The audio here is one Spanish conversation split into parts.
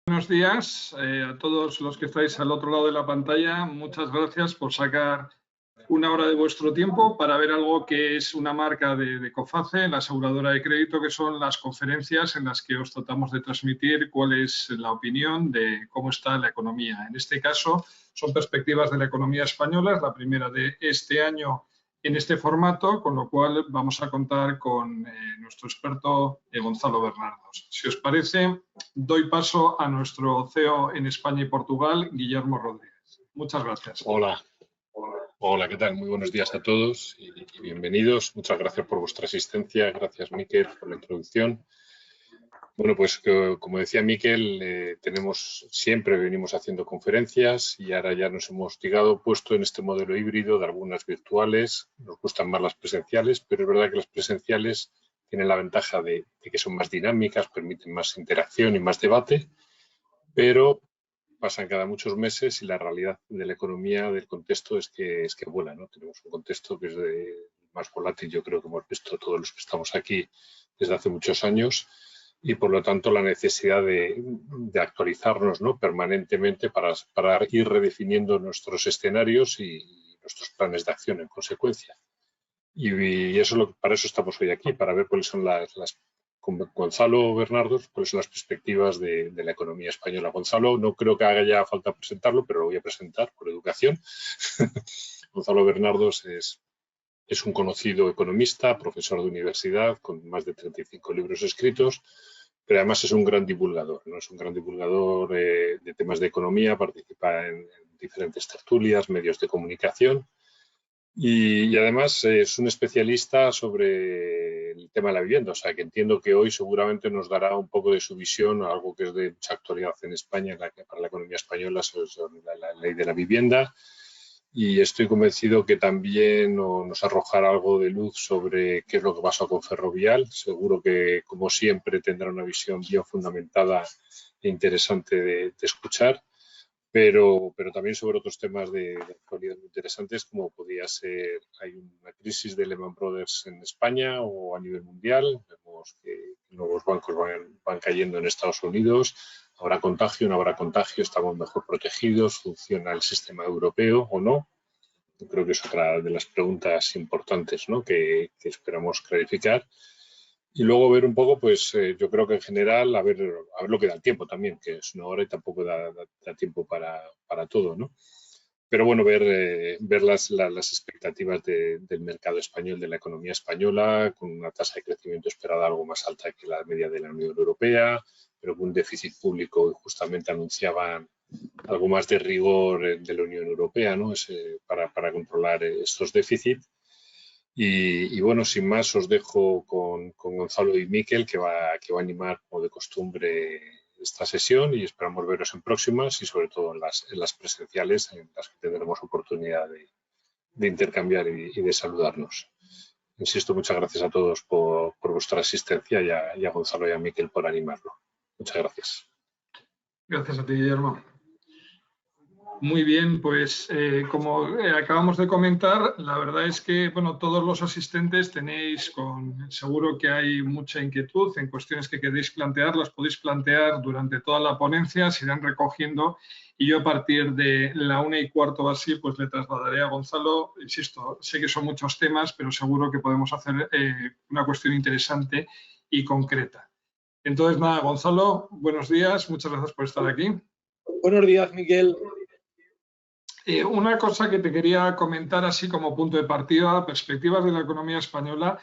Buenos días a todos los que estáis al otro lado de la pantalla. Muchas gracias por sacar una hora de vuestro tiempo para ver algo que es una marca de Coface, la aseguradora de crédito, que son las conferencias en las que os tratamos de transmitir cuál es la opinión de cómo está la economía. En este caso, son perspectivas de la economía española, es la primera de este año en este formato, con lo cual vamos a contar con nuestro experto Gonzalo Bernardos. Si os parece, doy paso a nuestro CEO en España y Portugal, Guillermo Rodríguez. Muchas gracias. Hola, ¿qué tal? Muy buenos días a todos y bienvenidos. Muchas gracias por vuestra asistencia. Gracias, Miquel, por la introducción. Bueno, pues como decía Miquel, siempre venimos haciendo conferencias y ahora ya nos hemos puesto en este modelo híbrido de algunas virtuales. Nos gustan más las presenciales, pero es verdad que las presenciales tienen la ventaja de que son más dinámicas, permiten más interacción y más debate, pero pasan cada muchos meses y la realidad de la economía, del contexto, es que vuela, ¿no? Tenemos un contexto que es más volátil, yo creo que hemos visto todos los que estamos aquí desde hace muchos años, y por lo tanto la necesidad de actualizarnos, ¿no?, permanentemente para ir redefiniendo nuestros escenarios y nuestros planes de acción en consecuencia. Y eso para eso estamos hoy aquí, para ver cuáles son con Gonzalo Bernardos, cuáles son las perspectivas de la economía española. Gonzalo, no creo que haga ya falta presentarlo, pero lo voy a presentar por educación. Gonzalo Bernardos es un conocido economista, profesor de universidad, con más de 35 libros escritos, pero además es un gran divulgador, ¿no? Es un gran divulgador de temas de economía, participa en diferentes tertulias, medios de comunicación. Y además es un especialista sobre el tema de la vivienda, o sea que entiendo que hoy seguramente nos dará un poco de su visión, algo que es de mucha actualidad en España, para la economía española, sobre la ley de la vivienda. Y estoy convencido que también nos arrojará algo de luz sobre qué es lo que pasó con Ferrovial. Seguro que, como siempre, tendrá una visión bien fundamentada e interesante de escuchar. Pero también sobre otros temas de actualidad muy interesantes, como podría ser, hay una crisis de Lehman Brothers en España o a nivel mundial. Vemos que nuevos bancos van cayendo en Estados Unidos. ¿Habrá contagio? ¿No habrá contagio? ¿Estamos mejor protegidos? ¿Funciona el sistema europeo o no? Yo creo que es otra de las preguntas importantes, ¿no?, que esperamos clarificar. Y luego ver un poco, pues yo creo que en general, a ver lo que da el tiempo también, que es una hora y tampoco da tiempo para todo, ¿no? Pero bueno, ver las expectativas del mercado español, de la economía española, con una tasa de crecimiento esperada algo más alta que la media de la Unión Europea, pero con un déficit público, y justamente anunciaban algo más de rigor de la Unión Europea, ¿no?, para controlar estos déficits. Y bueno, sin más, os dejo con Gonzalo y Miquel, que va a animar, como de costumbre, esta sesión, y esperamos veros en próximas y sobre todo en las presenciales, en las que tendremos oportunidad de intercambiar y de saludarnos. Insisto, muchas gracias a todos por vuestra asistencia y a Gonzalo y a Miquel por animarlo. Muchas gracias. Gracias a ti, Guillermo. Muy bien, pues como acabamos de comentar, la verdad es que, bueno, todos los asistentes tenéis seguro que hay mucha inquietud en cuestiones que queréis plantear, las podéis plantear durante toda la ponencia, se irán recogiendo, y yo a partir de la 1:15 o así, pues le trasladaré a Gonzalo. Insisto, sé que son muchos temas, pero seguro que podemos hacer una cuestión interesante y concreta. Entonces, nada, Gonzalo, buenos días, muchas gracias por estar aquí. Buenos días, Miguel. Una cosa que te quería comentar así como punto de partida, perspectivas de la economía española.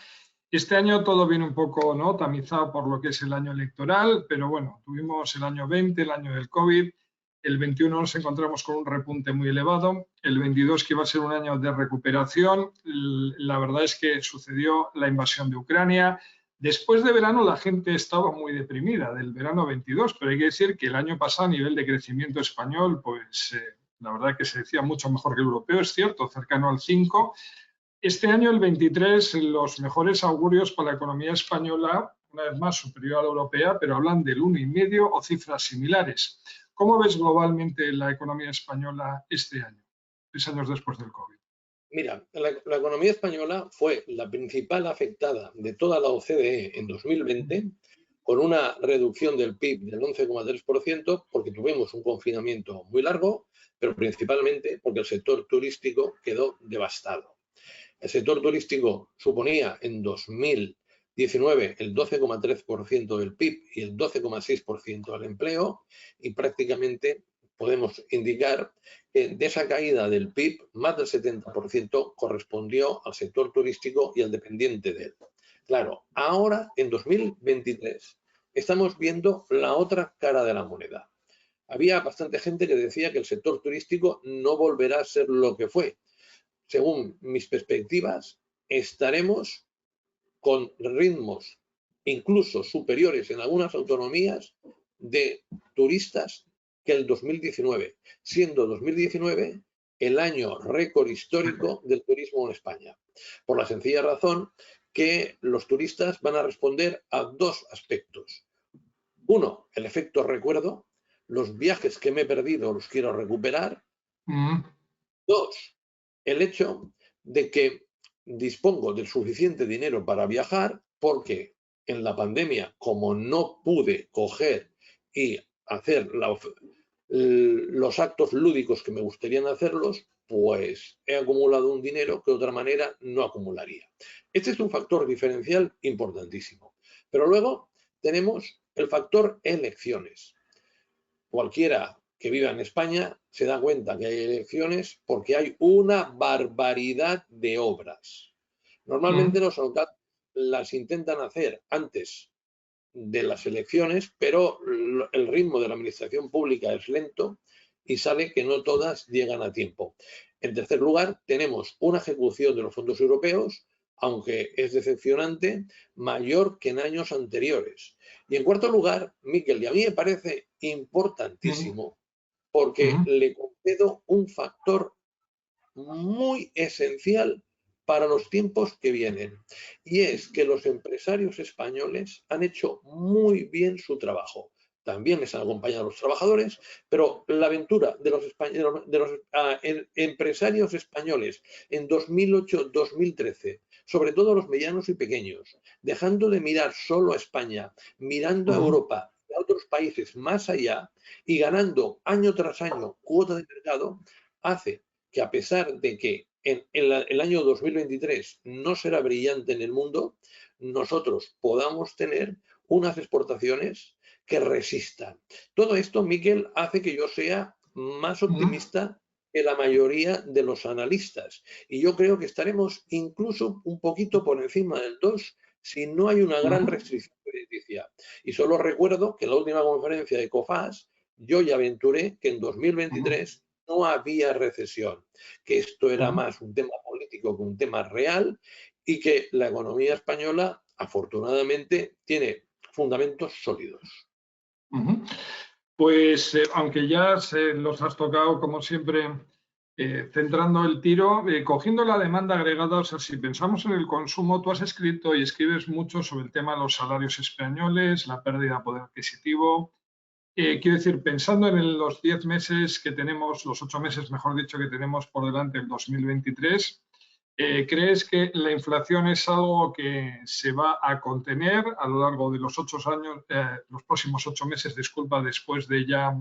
Este año todo viene un poco, ¿no?, tamizado por lo que es el año electoral, pero bueno, tuvimos el año 20, el año del COVID, el 21 nos encontramos con un repunte muy elevado, el 22 que iba a ser un año de recuperación, la verdad es que sucedió la invasión de Ucrania. Después de verano la gente estaba muy deprimida del verano 22, pero hay que decir que el año pasado a nivel de crecimiento español, pues la verdad que se decía mucho mejor que el europeo, es cierto, cercano al 5. Este año, el 23, los mejores augurios para la economía española, una vez más superior a la europea, pero hablan del 1,5 o cifras similares. ¿Cómo ves globalmente la economía española este año, 3 años después del COVID? Mira, la economía española fue la principal afectada de toda la OCDE en 2020, con una reducción del PIB del 11,3%, porque tuvimos un confinamiento muy largo, pero principalmente porque el sector turístico quedó devastado. El sector turístico suponía en 2019 el 12,3% del PIB y el 12,6% del empleo, y prácticamente podemos indicar que de esa caída del PIB, más del 70% correspondió al sector turístico y al dependiente de él. Claro, ahora en 2023 estamos viendo la otra cara de la moneda. Había bastante gente que decía que el sector turístico no volverá a ser lo que fue. Según mis perspectivas, estaremos con ritmos incluso superiores en algunas autonomías de turistas que el 2019, siendo 2019 el año récord histórico del turismo en España, por la sencilla razón que los turistas van a responder a dos aspectos. Uno, el efecto recuerdo, los viajes que me he perdido los quiero recuperar. Dos, el hecho de que dispongo del suficiente dinero para viajar, porque en la pandemia, como no pude coger y hacer los actos lúdicos que me gustaría hacerlos, pues he acumulado un dinero que de otra manera no acumularía. Este es un factor diferencial importantísimo. Pero luego tenemos el factor elecciones. Cualquiera que viva en España se da cuenta que hay elecciones porque hay una barbaridad de obras. Normalmente los alcaldes las intentan hacer antes de las elecciones, pero el ritmo de la administración pública es lento y sale que no todas llegan a tiempo. En tercer lugar, tenemos una ejecución de los fondos europeos, aunque es decepcionante, mayor que en años anteriores. Y en cuarto lugar, Miquel, y a mí me parece importantísimo, porque le concedo un factor muy esencial para los tiempos que vienen, y es que los empresarios españoles han hecho muy bien su trabajo. También les han acompañado a los trabajadores, pero la aventura de los empresarios españoles en 2008-2013, sobre todo los medianos y pequeños, dejando de mirar solo a España, mirando a Europa y a otros países más allá y ganando año tras año cuota de mercado, hace que a pesar de que en el año 2023 no será brillante en el mundo, nosotros podamos tener unas exportaciones que resistan. Todo esto, Miquel, hace que yo sea más optimista que la mayoría de los analistas. Y yo creo que estaremos incluso un poquito por encima del 2 si no hay una gran restricción crediticia. Y solo recuerdo que en la última conferencia de COFAS yo ya aventuré que en 2023 no había recesión, que esto era más un tema político que un tema real y que la economía española, afortunadamente, tiene fundamentos sólidos. Pues aunque ya los has tocado, como siempre, centrando el tiro, cogiendo la demanda agregada, o sea, si pensamos en el consumo, tú has escrito y escribes mucho sobre el tema de los salarios españoles, la pérdida de poder adquisitivo. Quiero decir, pensando en los 10 meses que tenemos, los 8 meses, mejor dicho, que tenemos por delante el 2023, ¿crees que la inflación es algo que se va a contener a lo largo de los los próximos 8 meses, disculpa, después de ya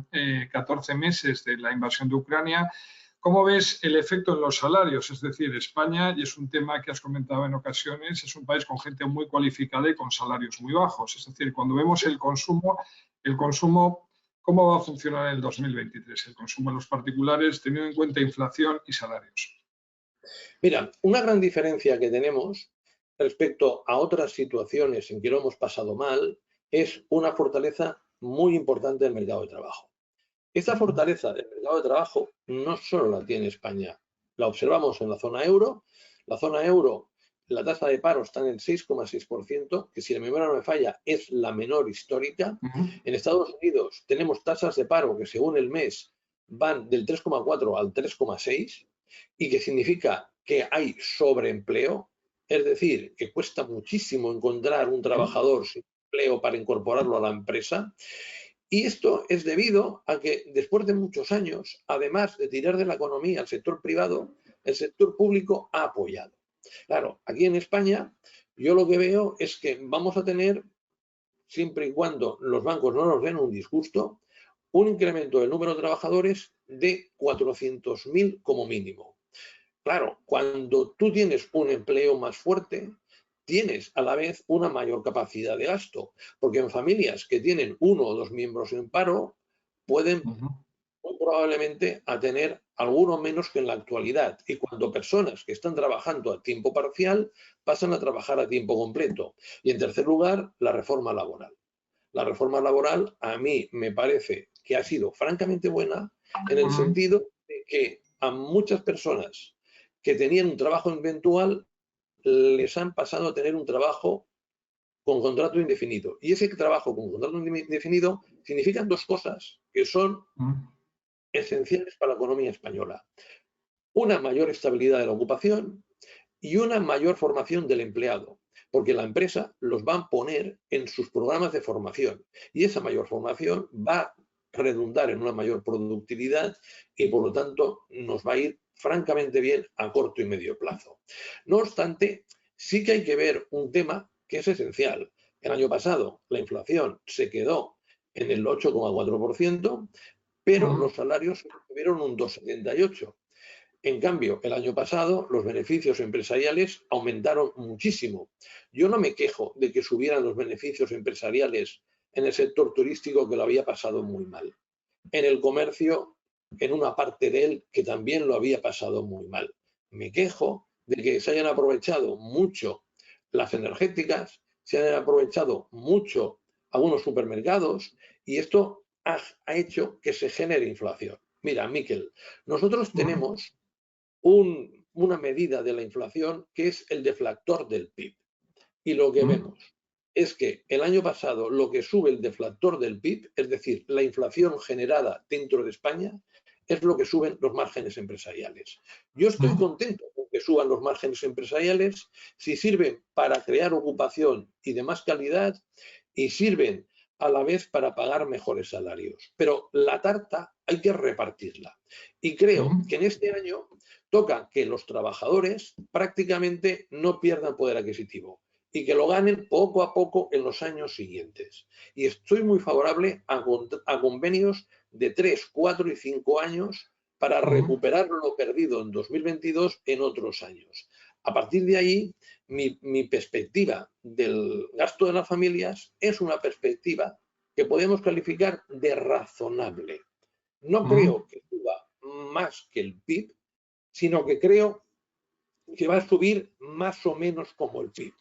14 meses de la invasión de Ucrania? ¿Cómo ves el efecto en los salarios? Es decir, España, y es un tema que has comentado en ocasiones, es un país con gente muy cualificada y con salarios muy bajos. Es decir, cuando vemos el consumo, ¿cómo va a funcionar en el 2023? El consumo de los particulares, teniendo en cuenta inflación y salarios. Mira, una gran diferencia que tenemos respecto a otras situaciones en que lo hemos pasado mal es una fortaleza muy importante del mercado de trabajo. Esta fortaleza del mercado de trabajo no solo la tiene España, la observamos en la zona euro. La zona euro, la tasa de paro está en el 6,6%, que si la memoria no me falla es la menor histórica. En Estados Unidos tenemos tasas de paro que según el mes van del 3,4 al 3,6 y que significa que hay sobreempleo, es decir, que cuesta muchísimo encontrar un trabajador sin empleo para incorporarlo a la empresa. Y esto es debido a que después de muchos años, además de tirar de la economía al sector privado, el sector público ha apoyado. Claro, aquí en España yo lo que veo es que vamos a tener, siempre y cuando los bancos no nos den un disgusto, un incremento del número de trabajadores de 400.000 como mínimo. Claro, cuando tú tienes un empleo más fuerte, tienes a la vez una mayor capacidad de gasto, porque en familias que tienen 1 o 2 miembros en paro, pueden muy probablemente a tener alguno menos que en la actualidad. Y cuando personas que están trabajando a tiempo parcial pasan a trabajar a tiempo completo. Y en tercer lugar, la reforma laboral. La reforma laboral a mí me parece que ha sido francamente buena en el sentido de que a muchas personas que tenían un trabajo eventual les han pasado a tener un trabajo con contrato indefinido. Y ese trabajo con contrato indefinido significan dos cosas que son esenciales para la economía española. Una mayor estabilidad de la ocupación y una mayor formación del empleado, porque la empresa los va a poner en sus programas de formación y esa mayor formación va a redundar en una mayor productividad y por lo tanto nos va a ir francamente bien a corto y medio plazo. No obstante, sí que hay que ver un tema que es esencial. El año pasado la inflación se quedó en el 8,4%, pero los salarios tuvieron un 2,78%. En cambio, el año pasado los beneficios empresariales aumentaron muchísimo. Yo no me quejo de que subieran los beneficios empresariales en el sector turístico, que lo había pasado muy mal. En el comercio, en una parte de él que también lo había pasado muy mal. Me quejo de que se hayan aprovechado mucho las energéticas, se hayan aprovechado mucho algunos supermercados y esto ha hecho que se genere inflación. Mira, Miquel, nosotros tenemos una medida de la inflación que es el deflactor del PIB. Y lo que vemos es que el año pasado lo que sube el deflactor del PIB, es decir, la inflación generada dentro de España, es lo que suben los márgenes empresariales. Yo estoy contento con que suban los márgenes empresariales si sirven para crear ocupación y de más calidad y sirven a la vez para pagar mejores salarios. Pero la tarta hay que repartirla. Y creo que en este año toca que los trabajadores prácticamente no pierdan poder adquisitivo y que lo ganen poco a poco en los años siguientes. Y estoy muy favorable a convenios de 3, 4 y 5 años para recuperar lo perdido en 2022 en otros años. A partir de ahí, mi perspectiva del gasto de las familias es una perspectiva que podemos calificar de razonable. No creo que suba más que el PIB, sino que creo que va a subir más o menos como el PIB.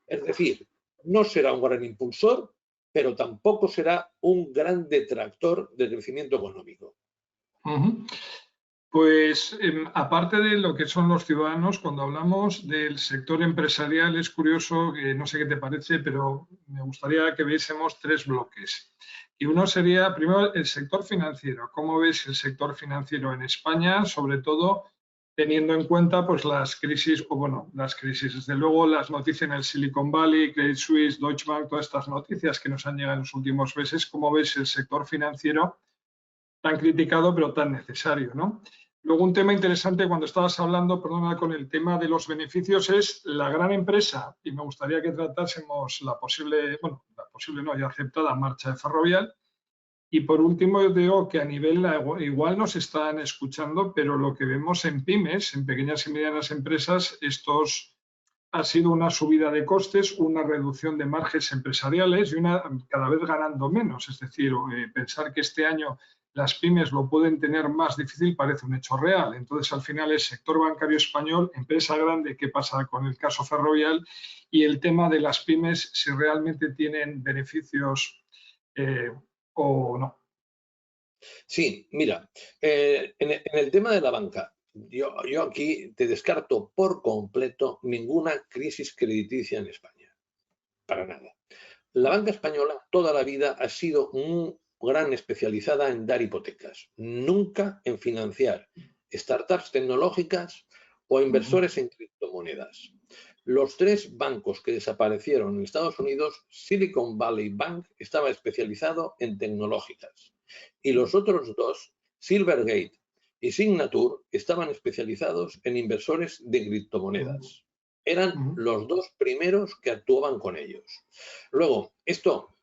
Es decir, no será un gran impulsor, pero tampoco será un gran detractor del crecimiento económico. Pues aparte de lo que son los ciudadanos, cuando hablamos del sector empresarial es curioso, no sé qué te parece, pero me gustaría que viésemos 3 bloques. Y uno sería, primero, el sector financiero. ¿Cómo ves el sector financiero en España? Sobre todo teniendo en cuenta pues las crisis, desde luego las noticias en el Silicon Valley, Credit Suisse, Deutsche Bank, todas estas noticias que nos han llegado en los últimos meses. ¿Cómo ves el sector financiero tan criticado pero tan necesario, ¿no? Luego un tema interesante cuando estabas hablando, perdona, con el tema de los beneficios es la gran empresa y me gustaría que tratásemos la posible no, ya aceptada marcha de Ferrovial. Y por último, yo digo que a nivel, igual nos están escuchando, pero lo que vemos en pymes, en pequeñas y medianas empresas, ha sido una subida de costes, una reducción de márgenes empresariales y cada vez ganando menos. Es decir, pensar que este año las pymes lo pueden tener más difícil parece un hecho real. Entonces, al final, el sector bancario español, empresa grande, ¿qué pasa con el caso Ferrovial? Y el tema de las pymes, si realmente tienen beneficios o no. Sí, mira, en el tema de la banca, yo aquí te descarto por completo ninguna crisis crediticia en España. Para nada. La banca española toda la vida ha sido muy gran especializada en dar hipotecas, nunca en financiar startups tecnológicas o inversores en criptomonedas. Los 3 bancos que desaparecieron en Estados Unidos, Silicon Valley Bank estaba especializado en tecnológicas y los otros 2, Silvergate y Signature estaban especializados en inversores de criptomonedas. Eran los dos primeros que actuaban con ellos. Luego, esto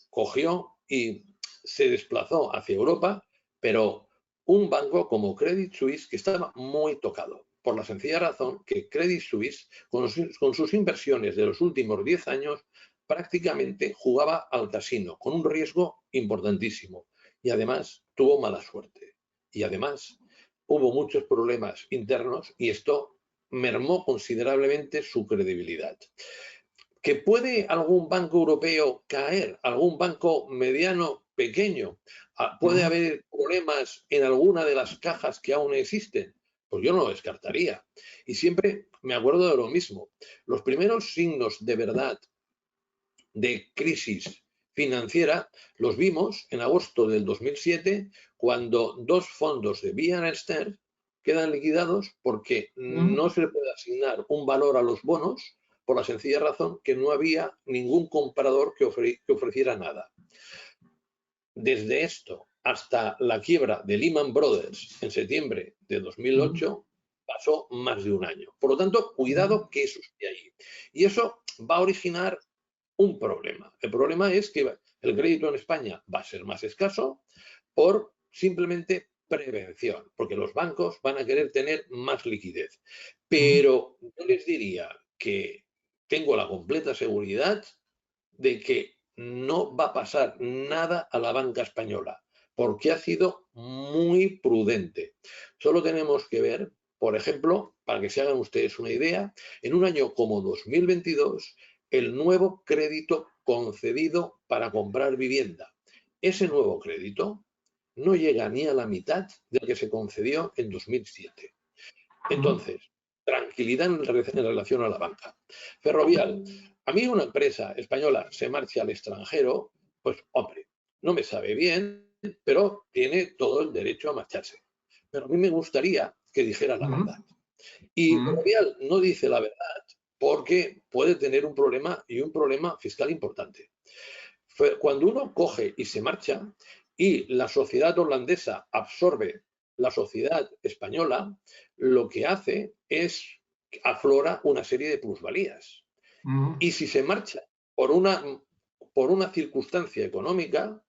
cogió y se desplazó hacia Europa, pero un banco como Credit Suisse que estaba muy tocado, por la sencilla razón que Credit Suisse, con sus inversiones de los últimos 10 años, prácticamente jugaba al casino, con un riesgo importantísimo. Y además tuvo mala suerte. Y además hubo muchos problemas internos y esto mermó considerablemente su credibilidad. ¿Que puede algún banco europeo caer? ¿Algún banco mediano, pequeño? ¿Puede haber problemas en alguna de las cajas que aún existen? Pues yo no lo descartaría. Y siempre me acuerdo de lo mismo. Los primeros signos de verdad de crisis financiera los vimos en agosto del 2007, cuando dos fondos de Bear Stearns quedan liquidados porque no se le puede asignar un valor a los bonos, por la sencilla razón que no había ningún comprador que ofreciera nada. Desde esto hasta la quiebra de Lehman Brothers en septiembre de 2008 pasó más de un año. Por lo tanto, cuidado que eso esté ahí. Y eso va a originar un problema. El problema es que el crédito en España va a ser más escaso por simplemente prevención, porque los bancos van a querer tener más liquidez. Pero yo les diría que tengo la completa seguridad de que no va a pasar nada a la banca española, porque ha sido muy prudente. Solo tenemos que ver, por ejemplo, para que se hagan ustedes una idea, en un año como 2022, el nuevo crédito concedido para comprar vivienda. Ese nuevo crédito no llega ni a la mitad del que se concedió en 2007. Entonces, tranquilidad en relación a la banca. Ferrovial. A mí una empresa española se marcha al extranjero, pues hombre, no me sabe bien, pero tiene todo el derecho a marcharse. Pero a mí me gustaría que dijera la verdad. Y Ferrovial no dice la verdad porque puede tener un problema y un problema fiscal importante. Cuando uno coge y se marcha y la sociedad holandesa absorbe la sociedad española, lo que hace es aflora una serie de plusvalías. Y si se marcha por una circunstancia económica,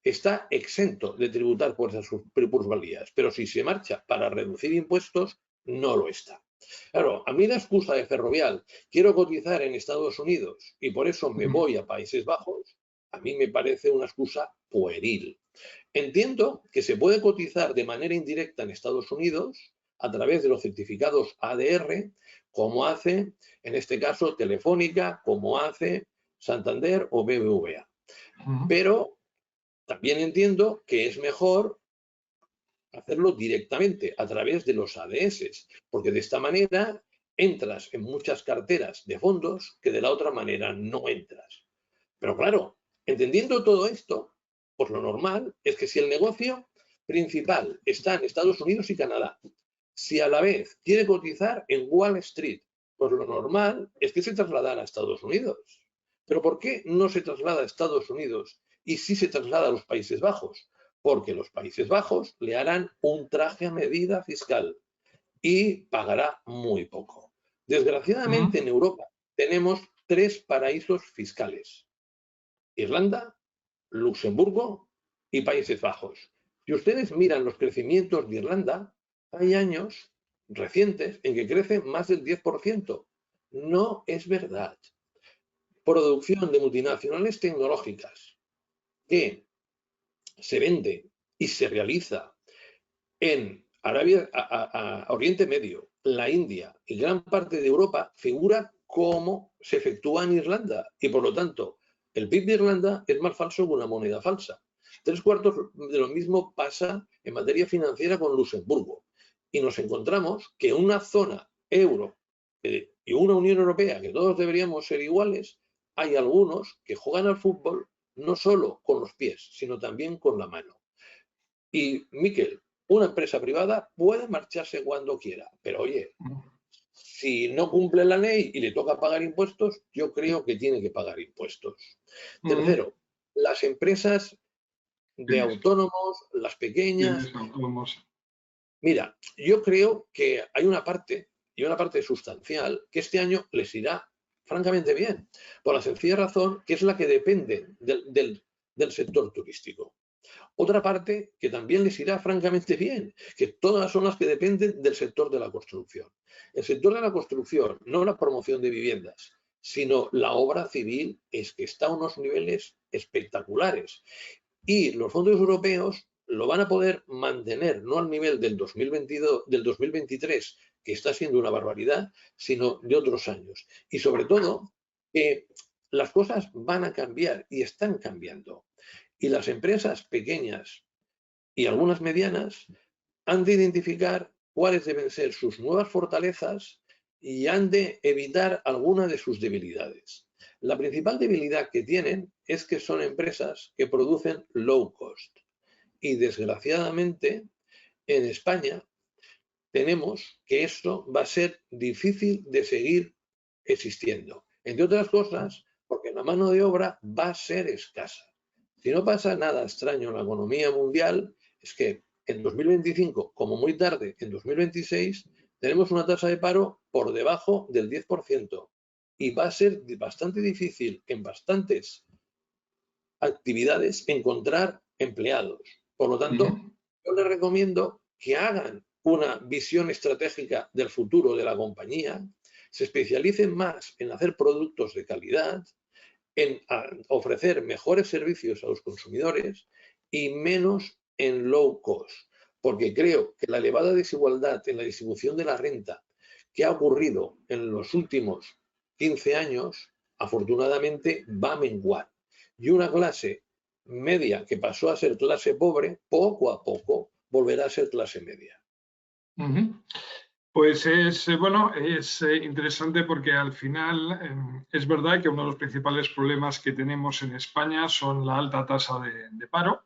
está exento de tributar por esas plusvalías. Pero si se marcha para reducir impuestos, no lo está. Claro, a mí la excusa de Ferrovial, quiero cotizar en Estados Unidos y por eso me voy a Países Bajos, a mí me parece una excusa pueril. Entiendo que se puede cotizar de manera indirecta en Estados Unidos a través de los certificados ADR, como hace, en este caso, Telefónica, como hace Santander o BBVA. Pero también entiendo que es mejor hacerlo directamente a través de los ADS, porque de esta manera entras en muchas carteras de fondos que de la otra manera no entras. Pero claro, entendiendo todo esto, pues lo normal es que si el negocio principal está en Estados Unidos y Canadá, si a la vez quiere cotizar en Wall Street, pues lo normal es que se trasladara a Estados Unidos. ¿Pero por qué no se traslada a Estados Unidos y sí se traslada a los Países Bajos? Porque los Países Bajos le harán un traje a medida fiscal y pagará muy poco. Desgraciadamente en Europa tenemos 3 paraísos fiscales: Irlanda, Luxemburgo y Países Bajos. Si ustedes miran los crecimientos de Irlanda, hay años recientes en que crecen más del 10%. No es verdad. Producción de multinacionales tecnológicas que se vende y se realiza en Oriente Medio, la India y gran parte de Europa figura como se efectúa en Irlanda y por lo tanto el PIB de Irlanda es más falso que una moneda falsa. 3/4 de lo mismo pasa en materia financiera con Luxemburgo y nos encontramos que una zona euro y una Unión Europea que todos deberíamos ser iguales, hay algunos que juegan al fútbol no solo con los pies, sino también con la mano. Y, Miquel, una empresa privada puede marcharse cuando quiera, pero oye, si no cumple la ley y le toca pagar impuestos, yo creo que tiene que pagar impuestos. Tercero, las empresas de autónomos, las pequeñas, Mira, yo creo que hay una parte, y una parte sustancial, que este año les irá francamente bien, por la sencilla razón que es la que depende del sector turístico. Otra parte que también les irá francamente bien, que todas son las que dependen del sector de la construcción. El sector de la construcción, no la promoción de viviendas, sino la obra civil, es que está a unos niveles espectaculares. Y los fondos europeos lo van a poder mantener, no al nivel del 2022, del 2023, que está siendo una barbaridad, sino de otros años. Y sobre todo, las cosas van a cambiar y están cambiando. Y las empresas pequeñas y algunas medianas han de identificar cuáles deben ser sus nuevas fortalezas y han de evitar alguna de sus debilidades. La principal debilidad que tienen es que son empresas que producen low cost. Y desgraciadamente, en España tenemos que esto va a ser difícil de seguir existiendo. Entre otras cosas, porque la mano de obra va a ser escasa. Si no pasa nada extraño en la economía mundial, es que en 2025, como muy tarde en 2026, tenemos una tasa de paro por debajo del 10%. Y va a ser bastante difícil en bastantes actividades encontrar empleados. Por lo tanto, yo les recomiendo que hagan una visión estratégica del futuro de la compañía, se especialicen más en hacer productos de calidad, en ofrecer mejores servicios a los consumidores y menos en low cost, porque creo que la elevada desigualdad en la distribución de la renta que ha ocurrido en los últimos 15 años, afortunadamente va a menguar. Y una clase media que pasó a ser clase pobre, poco a poco volverá a ser clase media. Pues es interesante porque al final es verdad que uno de los principales problemas que tenemos en España son la alta tasa de paro,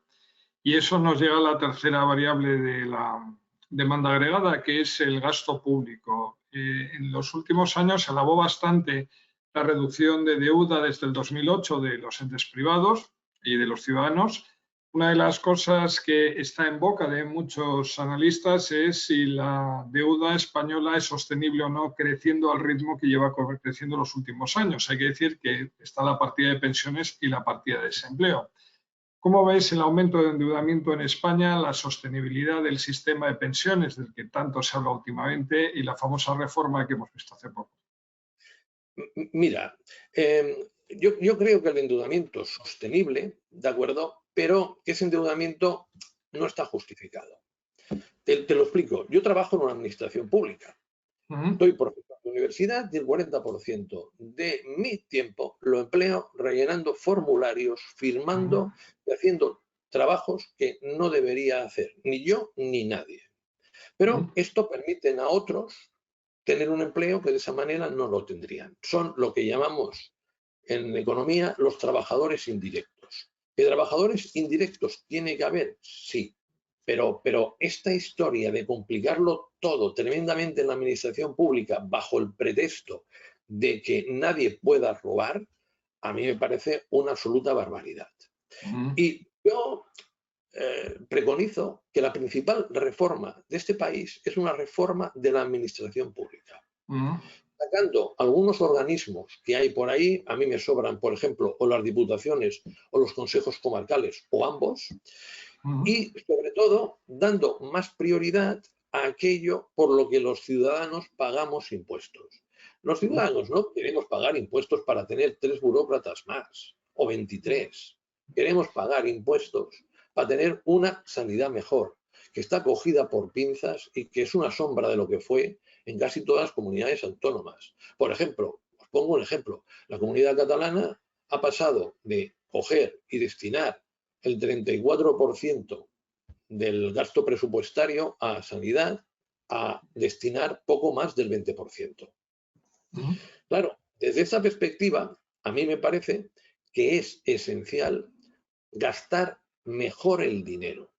y eso nos llega a la tercera variable de la demanda agregada, que es el gasto público. En los últimos años se alabó bastante la reducción de deuda desde el 2008 de los entes privados y de los ciudadanos. Una de las cosas que está en boca de muchos analistas es si la deuda española es sostenible o no, creciendo al ritmo que lleva creciendo los últimos años. Hay que decir que está la partida de pensiones y la partida de desempleo. ¿Cómo ves el aumento de endeudamiento en España, la sostenibilidad del sistema de pensiones, del que tanto se habla últimamente, y la famosa reforma que hemos visto hace poco? Mira, yo creo que el endeudamiento es sostenible, ¿de acuerdo? Pero que ese endeudamiento no está justificado. Te lo explico. Yo trabajo en una administración pública. Soy profesor de universidad y el 40% de mi tiempo lo empleo rellenando formularios, firmando y haciendo trabajos que no debería hacer ni yo ni nadie. Pero esto permite a otros tener un empleo que de esa manera no lo tendrían. Son lo que llamamos en economía los trabajadores indirectos. ¿Que trabajadores indirectos tiene que haber? Sí. Pero esta historia de complicarlo todo tremendamente en la administración pública bajo el pretexto de que nadie pueda robar, a mí me parece una absoluta barbaridad. Y yo preconizo que la principal reforma de este país es una reforma de la administración pública. Sacando algunos organismos que hay por ahí, a mí me sobran, por ejemplo, o las diputaciones o los consejos comarcales o ambos, y sobre todo dando más prioridad a aquello por lo que los ciudadanos pagamos impuestos. Los ciudadanos no queremos pagar impuestos para tener 3 burócratas más o 23. Queremos pagar impuestos para tener una sanidad mejor, que está cogida por pinzas y que es una sombra de lo que fue en casi todas las comunidades autónomas. Por ejemplo, os pongo un ejemplo, la comunidad catalana ha pasado de coger y destinar el 34% del gasto presupuestario a sanidad a destinar poco más del 20%. Claro, desde esta perspectiva, a mí me parece que es esencial gastar mejor el dinero.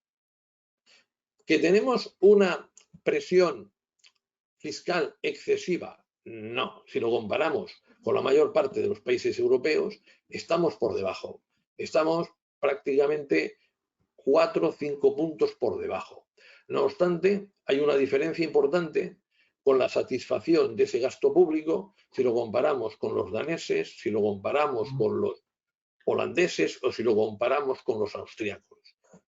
¿Que tenemos una presión fiscal excesiva? No. Si lo comparamos con la mayor parte de los países europeos, estamos por debajo. Estamos prácticamente 4 o 5 puntos por debajo. No obstante, hay una diferencia importante con la satisfacción de ese gasto público si lo comparamos con los daneses, si lo comparamos con los holandeses o si lo comparamos con los austriacos.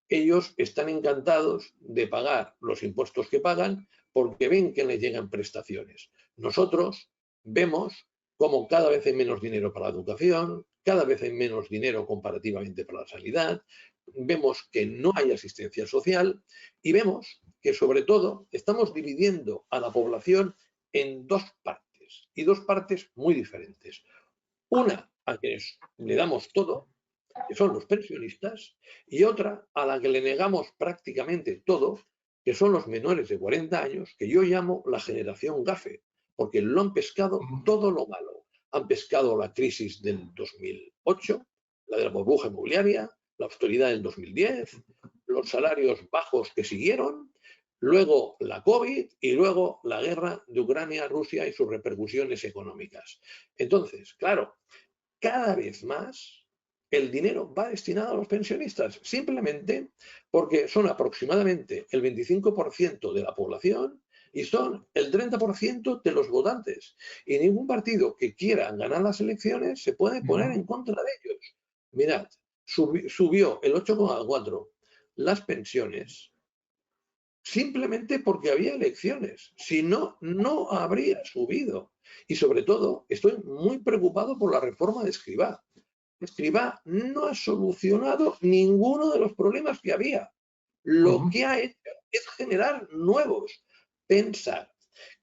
Ellos están encantados de pagar los impuestos que pagan porque ven que les llegan prestaciones. Nosotros vemos cómo cada vez hay menos dinero para la educación, cada vez hay menos dinero comparativamente para la sanidad, vemos que no hay asistencia social y vemos que sobre todo estamos dividiendo a la población en dos partes y dos partes muy diferentes. Una a quienes le damos todo, que son los pensionistas, y otra a la que le negamos prácticamente todo, que son los menores de 40 años, que yo llamo la generación GAFE, porque lo han pescado todo lo malo. Han pescado la crisis del 2008, la de la burbuja inmobiliaria, la austeridad del 2010, los salarios bajos que siguieron, luego la COVID y luego la guerra de Ucrania-Rusia y sus repercusiones económicas. Entonces, claro, cada vez más el dinero va destinado a los pensionistas, simplemente porque son aproximadamente el 25% de la población y son el 30% de los votantes. Y ningún partido que quiera ganar las elecciones se puede poner en contra de ellos. Mirad, subió el 8,4 las pensiones simplemente porque había elecciones. Si no, no habría subido. Y sobre todo, estoy muy preocupado por la reforma de Escrivá. Escrivá no ha solucionado ninguno de los problemas que había. Lo que ha hecho es generar nuevos. Pensar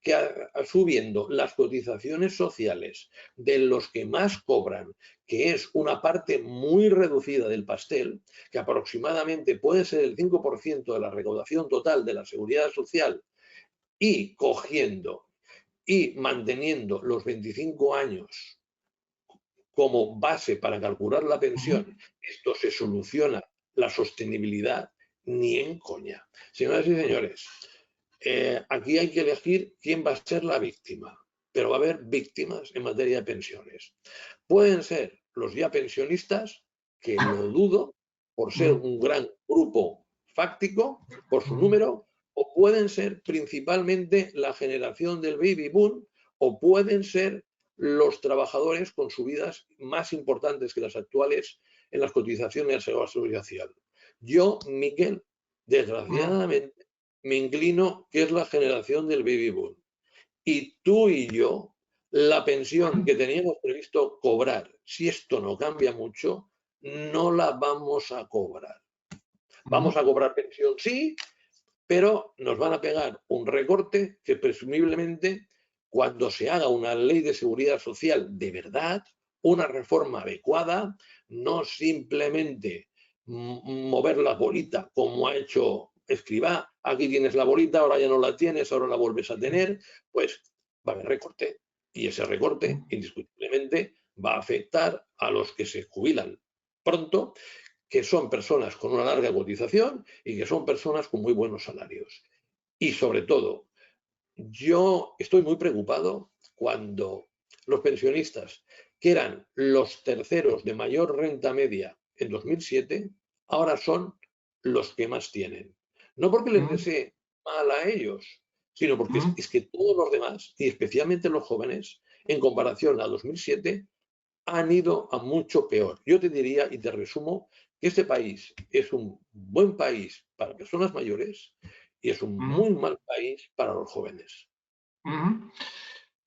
que subiendo las cotizaciones sociales de los que más cobran, que es una parte muy reducida del pastel, que aproximadamente puede ser el 5% de la recaudación total de la seguridad social, y cogiendo y manteniendo los 25 años como base para calcular la pensión, esto se soluciona la sostenibilidad ni en coña. Señoras y señores, aquí hay que elegir quién va a ser la víctima, pero va a haber víctimas en materia de pensiones. Pueden ser los ya pensionistas, que lo dudo, por ser un gran grupo fáctico, por su número, o pueden ser principalmente la generación del baby boom, o pueden ser los trabajadores con subidas más importantes que las actuales en las cotizaciones de la seguridad social. Yo, Miquel, desgraciadamente, me inclino que es la generación del baby boom. Y tú y yo, la pensión que teníamos previsto cobrar, si esto no cambia mucho, no la vamos a cobrar. Vamos a cobrar pensión, sí, pero nos van a pegar un recorte que presumiblemente, cuando se haga una ley de seguridad social de verdad, una reforma adecuada, no simplemente mover la bolita como ha hecho Escrivá, aquí tienes la bolita, ahora ya no la tienes, ahora la vuelves a tener, pues va a haber recorte. Y ese recorte, indiscutiblemente, va a afectar a los que se jubilan pronto, que son personas con una larga cotización y que son personas con muy buenos salarios. Y sobre todo, yo estoy muy preocupado cuando los pensionistas, que eran los terceros de mayor renta media en 2007, ahora son los que más tienen. No porque les desee mal a ellos, sino porque es que todos los demás, y especialmente los jóvenes, en comparación a 2007, han ido a mucho peor. Yo te diría, y te resumo, que este país es un buen país para personas mayores y es un muy mal país para los jóvenes.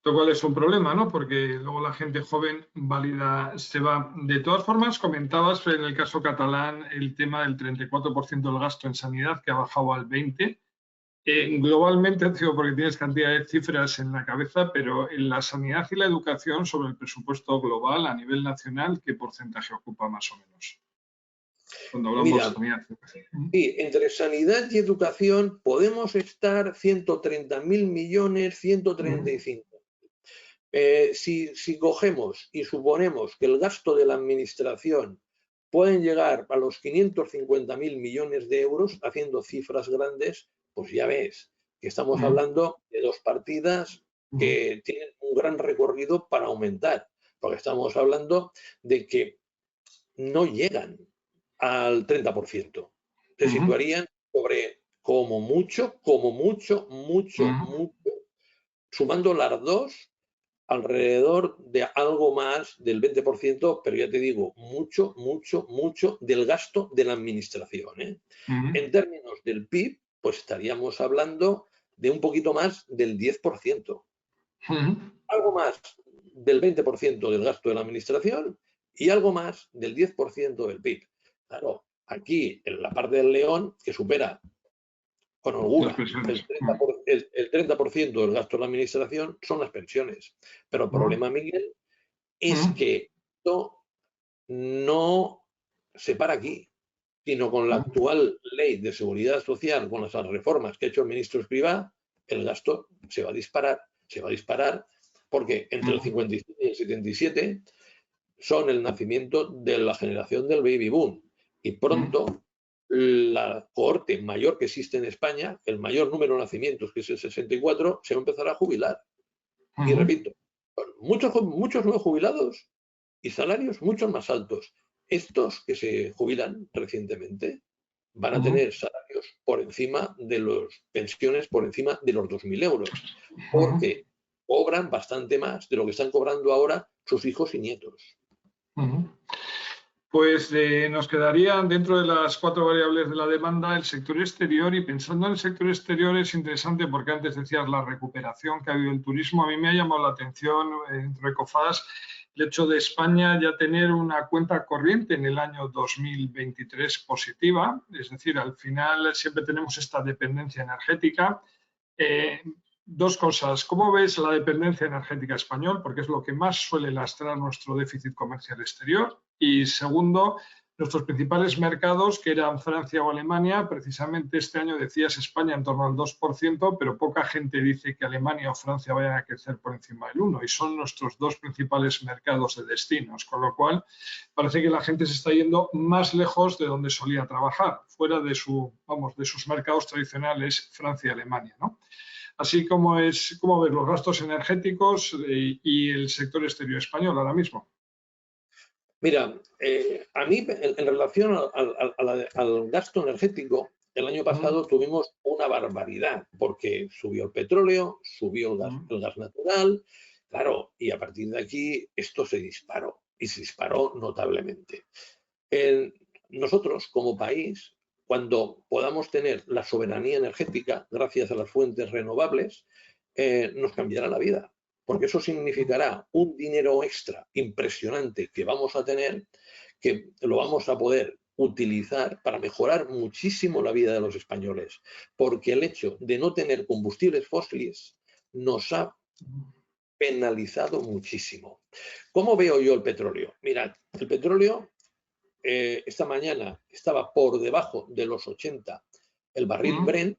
Lo cual es un problema, ¿no? Porque luego la gente joven válida se va. De todas formas, comentabas en el caso catalán el tema del 34% del gasto en sanidad, que ha bajado al 20%. Globalmente, digo, porque tienes cantidad de cifras en la cabeza, pero en la sanidad y la educación, sobre el presupuesto global a nivel nacional, ¿qué porcentaje ocupa más o menos? Cuando hablamos de sanidad y educación. Sí, entre sanidad y educación podemos estar 130.000 millones, 135. Si cogemos y suponemos que el gasto de la administración pueden llegar a los 550.000 millones de euros, haciendo cifras grandes, pues ya ves que estamos hablando de dos partidas que tienen un gran recorrido para aumentar, porque estamos hablando de que no llegan al 30%. Se situarían sobre como mucho, sumando las dos, alrededor de algo más del 20%, pero ya te digo, mucho del gasto de la administración, ¿eh? En términos del PIB, pues estaríamos hablando de un poquito más del 10%. Algo más del 20% del gasto de la administración y algo más del 10% del PIB. Claro, aquí en la parte del león, que supera con holgura el 30% del gasto de la administración, son las pensiones. Pero el problema, Miguel, es que esto no se para aquí, sino con la actual ley de seguridad social, con las reformas que ha hecho el ministro Escrivá, el gasto se va a disparar, porque entre el 57 y el 77 son el nacimiento de la generación del baby boom. Y pronto la cohorte mayor que existe en España, el mayor número de nacimientos, que es el 64, se va a empezar a jubilar. Y repito, muchos nuevos jubilados y salarios muchos más altos. Estos que se jubilan recientemente van a tener salarios por encima de las pensiones, por encima de los 2.000 euros, porque cobran bastante más de lo que están cobrando ahora sus hijos y nietos. Pues nos quedarían dentro de las 4 variables de la demanda el sector exterior, y pensando en el sector exterior es interesante porque antes decías la recuperación que ha habido el turismo. A mí me ha llamado la atención dentro de Ecofas el hecho de España ya tener una cuenta corriente en el año 2023 positiva, es decir, al final siempre tenemos esta dependencia energética. Dos cosas. ¿Cómo ves la dependencia energética español? Porque es lo que más suele lastrar nuestro déficit comercial exterior. Y segundo, nuestros principales mercados, que eran Francia o Alemania, precisamente este año decías España en torno al 2%, pero poca gente dice que Alemania o Francia vayan a crecer por encima del 1%, y son nuestros dos principales mercados de destinos, con lo cual parece que la gente se está yendo más lejos de donde solía trabajar, fuera de sus mercados tradicionales, Francia y Alemania, ¿no? Así como ves los gastos energéticos y el sector exterior español ahora mismo. Mira, a mí en relación al gasto energético, el año pasado tuvimos una barbaridad, porque subió el petróleo, subió el gas natural, claro, y a partir de aquí esto se disparó, y se disparó notablemente. Nosotros, como país, cuando podamos tener la soberanía energética, gracias a las fuentes renovables, nos cambiará la vida. Porque eso significará un dinero extra impresionante que vamos a tener, que lo vamos a poder utilizar para mejorar muchísimo la vida de los españoles. Porque el hecho de no tener combustibles fósiles nos ha penalizado muchísimo. ¿Cómo veo yo el petróleo? Mirad, el petróleo esta mañana estaba por debajo de los 80 el barril Brent,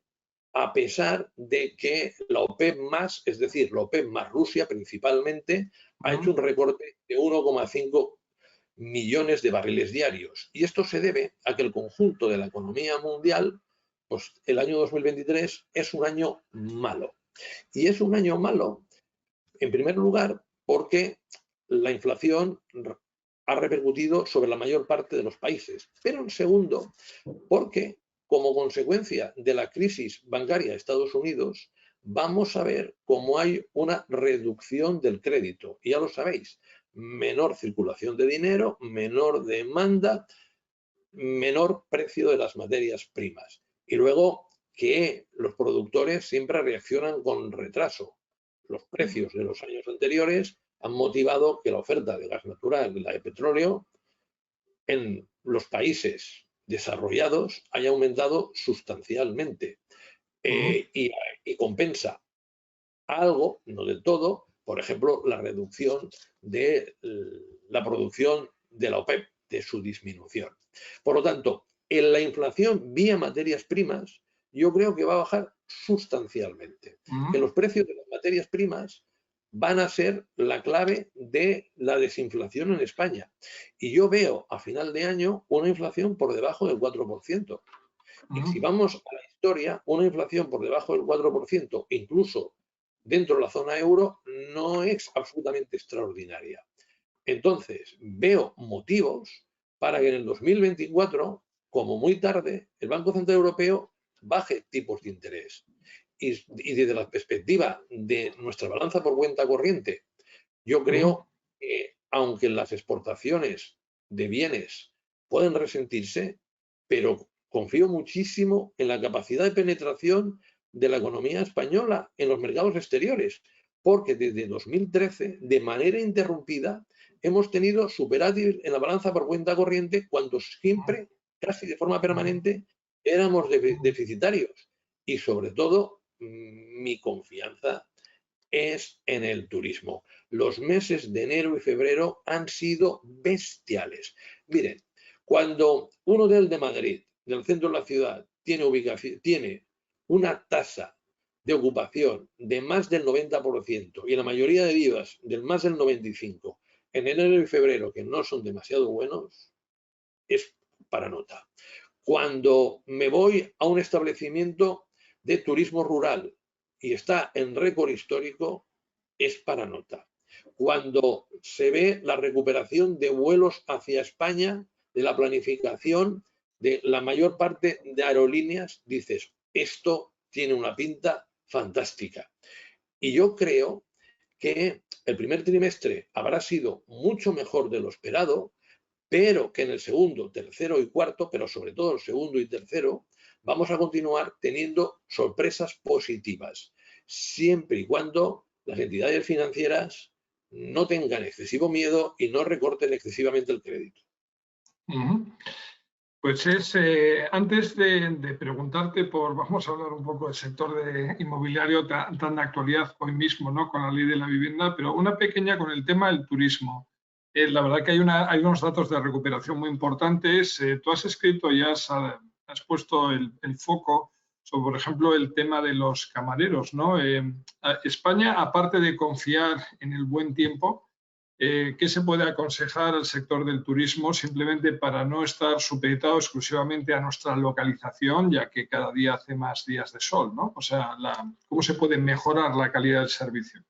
a pesar de que la OPEP más, es decir, la OPEP más Rusia principalmente, ha hecho un recorte de 1,5 millones de barriles diarios. Y esto se debe a que el conjunto de la economía mundial, pues el año 2023 es un año malo. Y es un año malo, en primer lugar, porque la inflación ha repercutido sobre la mayor parte de los países. Pero en segundo, porque como consecuencia de la crisis bancaria de Estados Unidos, vamos a ver cómo hay una reducción del crédito. Y ya lo sabéis, menor circulación de dinero, menor demanda, menor precio de las materias primas. Y luego que los productores siempre reaccionan con retraso. Los precios de los años anteriores han motivado que la oferta de gas natural y la de petróleo en los países desarrollados haya aumentado sustancialmente y compensa algo, no del todo, por ejemplo, la reducción de la producción de la OPEP, de su disminución. Por lo tanto, en la inflación vía materias primas, yo creo que va a bajar sustancialmente. Que los precios de las materias primas van a ser la clave de la desinflación en España. Y yo veo a final de año una inflación por debajo del 4%. Y si vamos a la historia, una inflación por debajo del 4%, incluso dentro de la zona euro, no es absolutamente extraordinaria. Entonces, veo motivos para que en el 2024, como muy tarde, el Banco Central Europeo baje tipos de interés. Y desde la perspectiva de nuestra balanza por cuenta corriente, yo creo que aunque las exportaciones de bienes pueden resentirse, pero confío muchísimo en la capacidad de penetración de la economía española en los mercados exteriores, porque desde 2013, de manera interrumpida, hemos tenido superávit en la balanza por cuenta corriente cuando siempre, casi de forma permanente, éramos deficitarios. Y sobre todo, mi confianza es en el turismo. Los meses de enero y febrero han sido bestiales. Miren, cuando un hotel de Madrid, del centro de la ciudad, tiene una tasa de ocupación de más del 90% y en la mayoría de días del más del 95%, en enero y febrero, que no son demasiado buenos, es para nota. Cuando me voy a un establecimiento de turismo rural y está en récord histórico, es para nota. Cuando se ve la recuperación de vuelos hacia España, de la planificación de la mayor parte de aerolíneas, dices, esto tiene una pinta fantástica. Y yo creo que el primer trimestre habrá sido mucho mejor de lo esperado, pero que en el segundo, tercero y cuarto, pero sobre todo el segundo y tercero, vamos a continuar teniendo sorpresas positivas, siempre y cuando las entidades financieras no tengan excesivo miedo y no recorten excesivamente el crédito. Pues antes de preguntarte vamos a hablar un poco del sector inmobiliario tan de actualidad hoy mismo, ¿no? Con la ley de la vivienda, pero una pequeña con el tema del turismo. La verdad que hay unos datos de recuperación muy importantes. Tú has escrito y has puesto el foco sobre, por ejemplo, el tema de los camareros, ¿no? España, aparte de confiar en el buen tiempo, ¿qué se puede aconsejar al sector del turismo simplemente para no estar supeditado exclusivamente a nuestra localización, ya que cada día hace más días de sol, ¿no? O sea, ¿cómo se puede mejorar la calidad del servicio?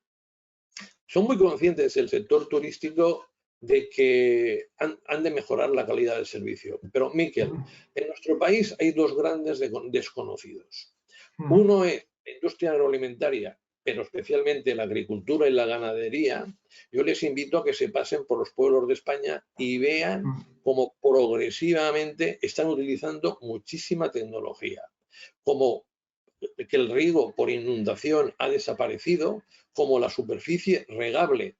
Son muy conscientes el sector turístico de que han de mejorar la calidad del servicio. Pero, Miquel, en nuestro país hay dos grandes desconocidos. Uno es la industria agroalimentaria, pero especialmente la agricultura y la ganadería. Yo les invito a que se pasen por los pueblos de España y vean cómo progresivamente están utilizando muchísima tecnología. Como que el riego por inundación ha desaparecido, como la superficie regable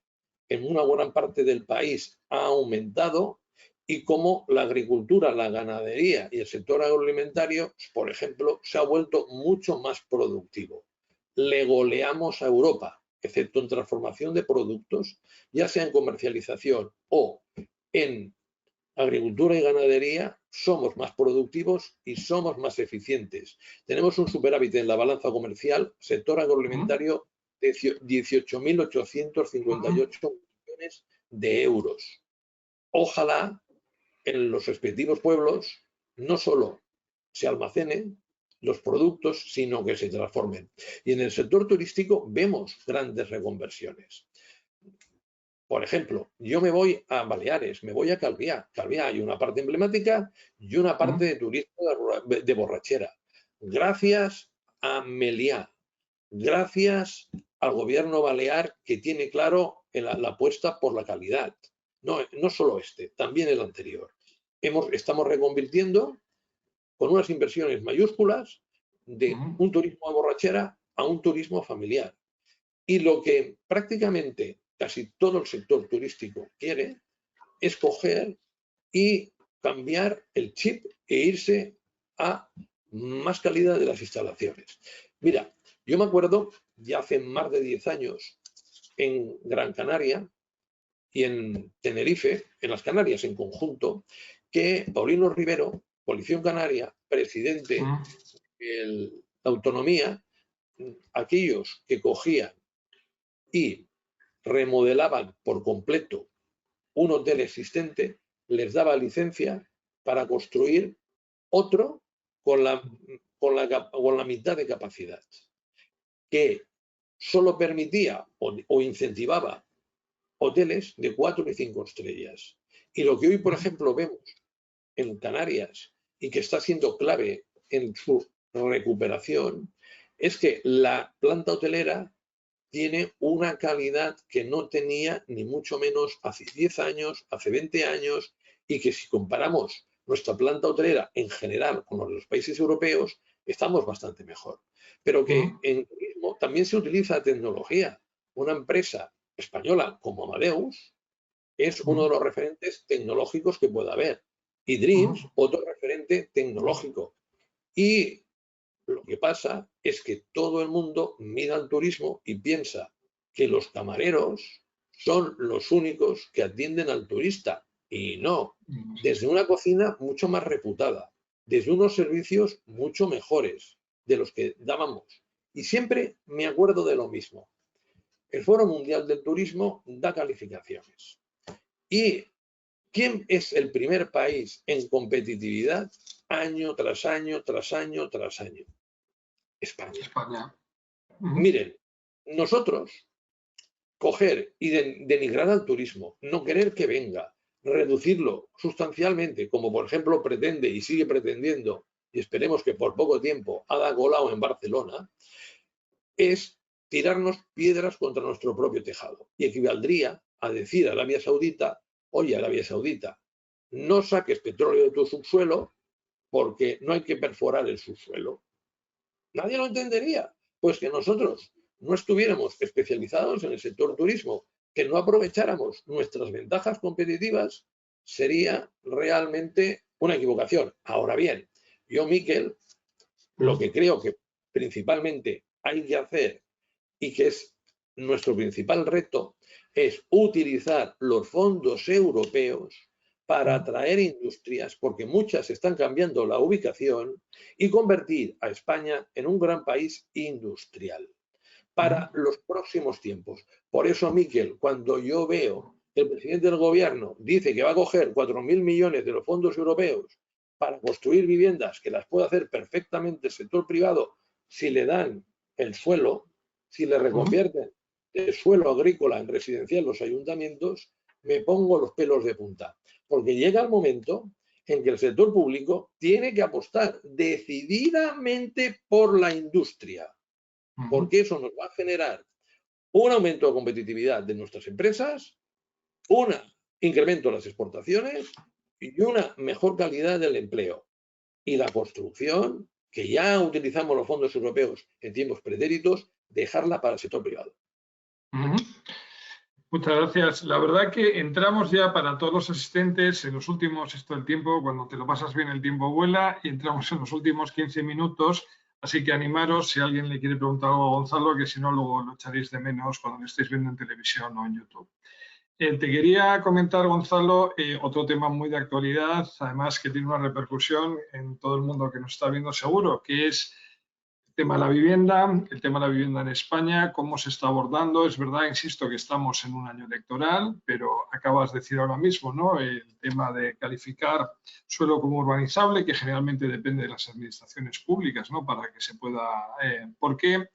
en una buena parte del país ha aumentado y como la agricultura, la ganadería y el sector agroalimentario, por ejemplo, se ha vuelto mucho más productivo. Le goleamos a Europa, excepto en transformación de productos, ya sea en comercialización o en agricultura y ganadería, somos más productivos y somos más eficientes. Tenemos un superávit en la balanza comercial, sector agroalimentario, de 18.858 millones de euros. Ojalá en los respectivos pueblos no solo se almacenen los productos, sino que se transformen. Y en el sector turístico vemos grandes reconversiones. Por ejemplo, yo me voy a Baleares, me voy a Calviá. Calviá hay una parte emblemática y una parte de turismo de borrachera. Gracias a Meliá, gracias al gobierno balear que tiene claro la apuesta por la calidad. No solo también el anterior. Estamos reconvirtiendo con unas inversiones mayúsculas de un turismo de borrachera a un turismo familiar. Y lo que prácticamente casi todo el sector turístico quiere es coger y cambiar el chip e irse a más calidad de las instalaciones. Mira, yo me acuerdo ya hace más de 10 años en Gran Canaria y en Tenerife, en las Canarias en conjunto, que Paulino Rivero, Coalición Canaria, presidente de la autonomía, aquellos que cogían y remodelaban por completo un hotel existente, les daba licencia para construir otro con la mitad de capacidad, que solo permitía o incentivaba hoteles de 4 y 5 estrellas. Y lo que hoy, por ejemplo, vemos en Canarias y que está siendo clave en su recuperación es que la planta hotelera tiene una calidad que no tenía ni mucho menos hace 10 años, hace 20 años, y que si comparamos nuestra planta hotelera en general con los países europeos, estamos bastante mejor. Pero que en turismo también se utiliza tecnología. Una empresa española como Amadeus es uno de los referentes tecnológicos que pueda haber. Y Dreams, otro referente tecnológico. Y lo que pasa es que todo el mundo mira al turismo y piensa que los camareros son los únicos que atienden al turista. Y no, desde una cocina mucho más reputada, desde unos servicios mucho mejores de los que dábamos. Y siempre me acuerdo de lo mismo. El Foro Mundial del Turismo da calificaciones. ¿Y quién es el primer país en competitividad año tras año, tras año, tras año? España. Miren, nosotros coger y denigrar al turismo, no querer que venga, reducirlo sustancialmente, como por ejemplo pretende y sigue pretendiendo, y esperemos que por poco tiempo Ada Colau en Barcelona, es tirarnos piedras contra nuestro propio tejado. Y equivaldría a decir a Arabia Saudita, oye, Arabia Saudita, no saques petróleo de tu subsuelo porque no hay que perforar el subsuelo. Nadie lo entendería. Pues que nosotros no estuviéramos especializados en el sector turismo, que no aprovecháramos nuestras ventajas competitivas, sería realmente una equivocación. Ahora bien, yo, Miquel, lo que creo que principalmente hay que hacer y que es nuestro principal reto es utilizar los fondos europeos para atraer industrias, porque muchas están cambiando la ubicación, y convertir a España en un gran país industrial para los próximos tiempos. Por eso, Miquel, cuando yo veo que el presidente del gobierno dice que va a coger 4.000 millones de los fondos europeos para construir viviendas que las puede hacer perfectamente el sector privado si le dan el suelo, si le reconvierten el suelo agrícola en residencial los ayuntamientos, me pongo los pelos de punta. Porque llega el momento en que el sector público tiene que apostar decididamente por la industria, porque eso nos va a generar un aumento de competitividad de nuestras empresas, un incremento de las exportaciones y una mejor calidad del empleo. Y la construcción, que ya utilizamos los fondos europeos en tiempos pretéritos, dejarla para el sector privado. Muchas gracias. La verdad que entramos ya para todos los asistentes en los últimos, esto del tiempo, cuando te lo pasas bien el tiempo vuela, y entramos en los últimos 15 minutos, así que animaros si alguien le quiere preguntar algo a Gonzalo, que si no luego lo echaréis de menos cuando lo estéis viendo en televisión o en YouTube. Te quería comentar, Gonzalo, otro tema muy de actualidad, además que tiene una repercusión en todo el mundo que nos está viendo seguro, que es el tema de la vivienda en España, cómo se está abordando. Es verdad, insisto, que estamos en un año electoral, pero acabas de decir ahora mismo, ¿no?, el tema de calificar suelo como urbanizable, que generalmente depende de las administraciones públicas, ¿no?, para que se pueda... porque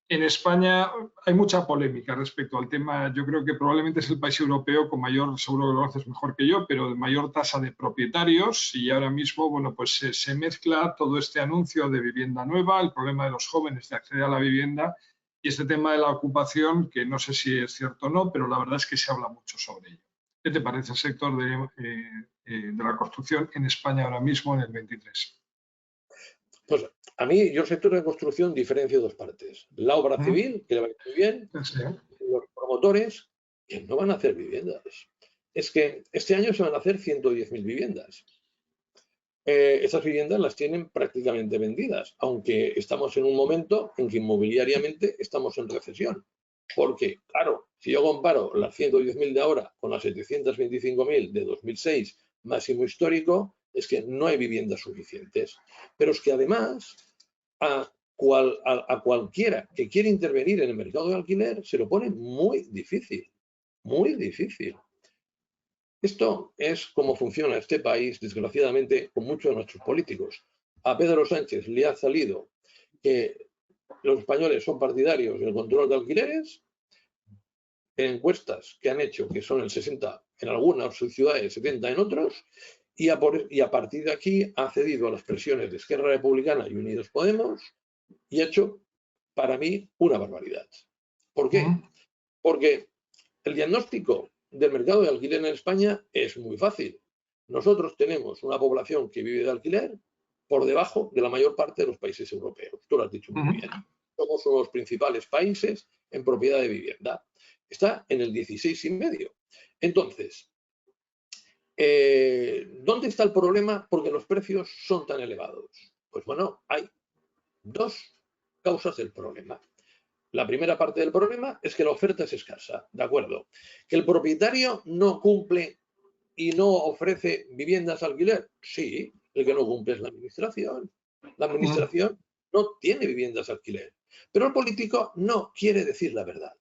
en España hay mucha polémica respecto al tema. Yo creo que probablemente es el país europeo con mayor, seguro que lo haces mejor que yo, pero de mayor tasa de propietarios, y ahora mismo, bueno, pues se mezcla todo este anuncio de vivienda nueva, el problema de los jóvenes de acceder a la vivienda y este tema de la ocupación, que no sé si es cierto o no, pero la verdad es que se habla mucho sobre ello. ¿Qué te parece el sector de la construcción en España ahora mismo en el 23? Pues a mí, yo el sector de construcción diferencio dos partes. La obra civil, que le va a ir muy bien, y los promotores, que no van a hacer viviendas. Es que este año se van a hacer 110.000 viviendas. Esas viviendas las tienen prácticamente vendidas, aunque estamos en un momento en que inmobiliariamente estamos en recesión. Porque, claro, si yo comparo las 110.000 de ahora con las 725.000 de 2006, máximo histórico, es que no hay viviendas suficientes. Pero es que además a cualquiera que quiere intervenir en el mercado de alquiler se lo pone muy difícil, muy difícil. Esto es cómo funciona este país, desgraciadamente, con muchos de nuestros políticos. A Pedro Sánchez le ha salido que los españoles son partidarios del control de alquileres, en encuestas que han hecho, que son el 60 en algunas ciudades, 70 en otros, y a partir de aquí ha cedido a las presiones de Esquerra Republicana y Unidos Podemos y ha hecho, para mí, una barbaridad. ¿Por qué? Porque el diagnóstico del mercado de alquiler en España es muy fácil. Nosotros tenemos una población que vive de alquiler por debajo de la mayor parte de los países europeos. Tú lo has dicho muy bien. Somos uno de los principales países en propiedad de vivienda. Está en el 16,5. Entonces, ¿dónde está el problema? Porque los precios son tan elevados. Pues bueno, hay dos causas del problema. La primera parte del problema es que la oferta es escasa, ¿de acuerdo? Que el propietario no cumple y no ofrece viviendas al alquiler. Sí, el que no cumple es la administración. La administración no tiene viviendas al alquiler. Pero el político no quiere decir la verdad.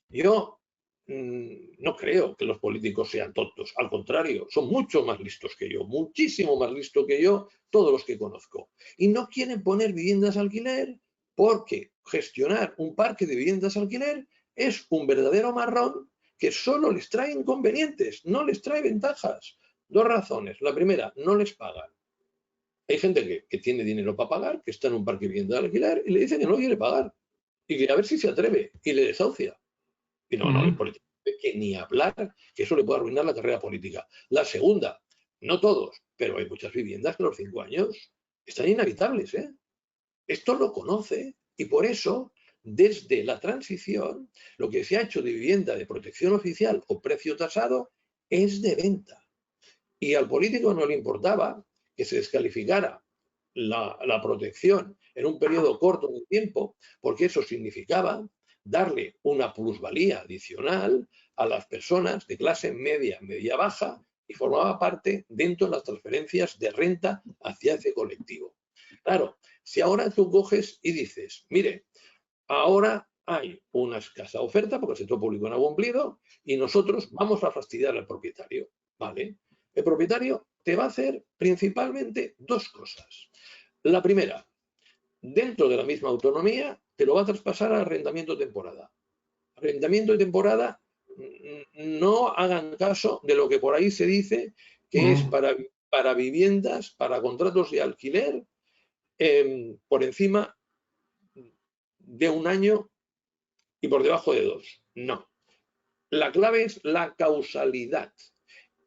Yo no creo que los políticos sean tontos. Al contrario, son mucho más listos que yo, muchísimo más listos que yo, todos los que conozco. Y no quieren poner viviendas al alquiler porque gestionar un parque de viviendas al alquiler es un verdadero marrón que solo les trae inconvenientes, no les trae ventajas. Dos razones. La primera, no les pagan. Hay gente que tiene dinero para pagar, que está en un parque de viviendas al alquiler y le dicen que no quiere pagar. Y que a ver si se atreve y le desahucia. Y no, el político que ni hablar, que eso le puede arruinar la carrera política. La segunda, no todos, pero hay muchas viviendas que a los 5 años están inhabitables. Esto lo conoce y por eso, desde la transición, lo que se ha hecho de vivienda de protección oficial o precio tasado es de venta. Y al político no le importaba que se descalificara la protección en un periodo corto de tiempo, porque eso significaba darle una plusvalía adicional a las personas de clase media, media-baja, y formaba parte dentro de las transferencias de renta hacia ese colectivo. Claro, si ahora tú coges y dices, mire, ahora hay una escasa oferta porque el sector público no ha cumplido y nosotros vamos a fastidiar al propietario, ¿vale? El propietario te va a hacer principalmente dos cosas. La primera, dentro de la misma autonomía, te lo va a traspasar a arrendamiento de temporada. Arrendamiento de temporada, no hagan caso de lo que por ahí se dice que es para viviendas, para contratos de alquiler, por encima de 1 año y por debajo de 2. No. La clave es la causalidad.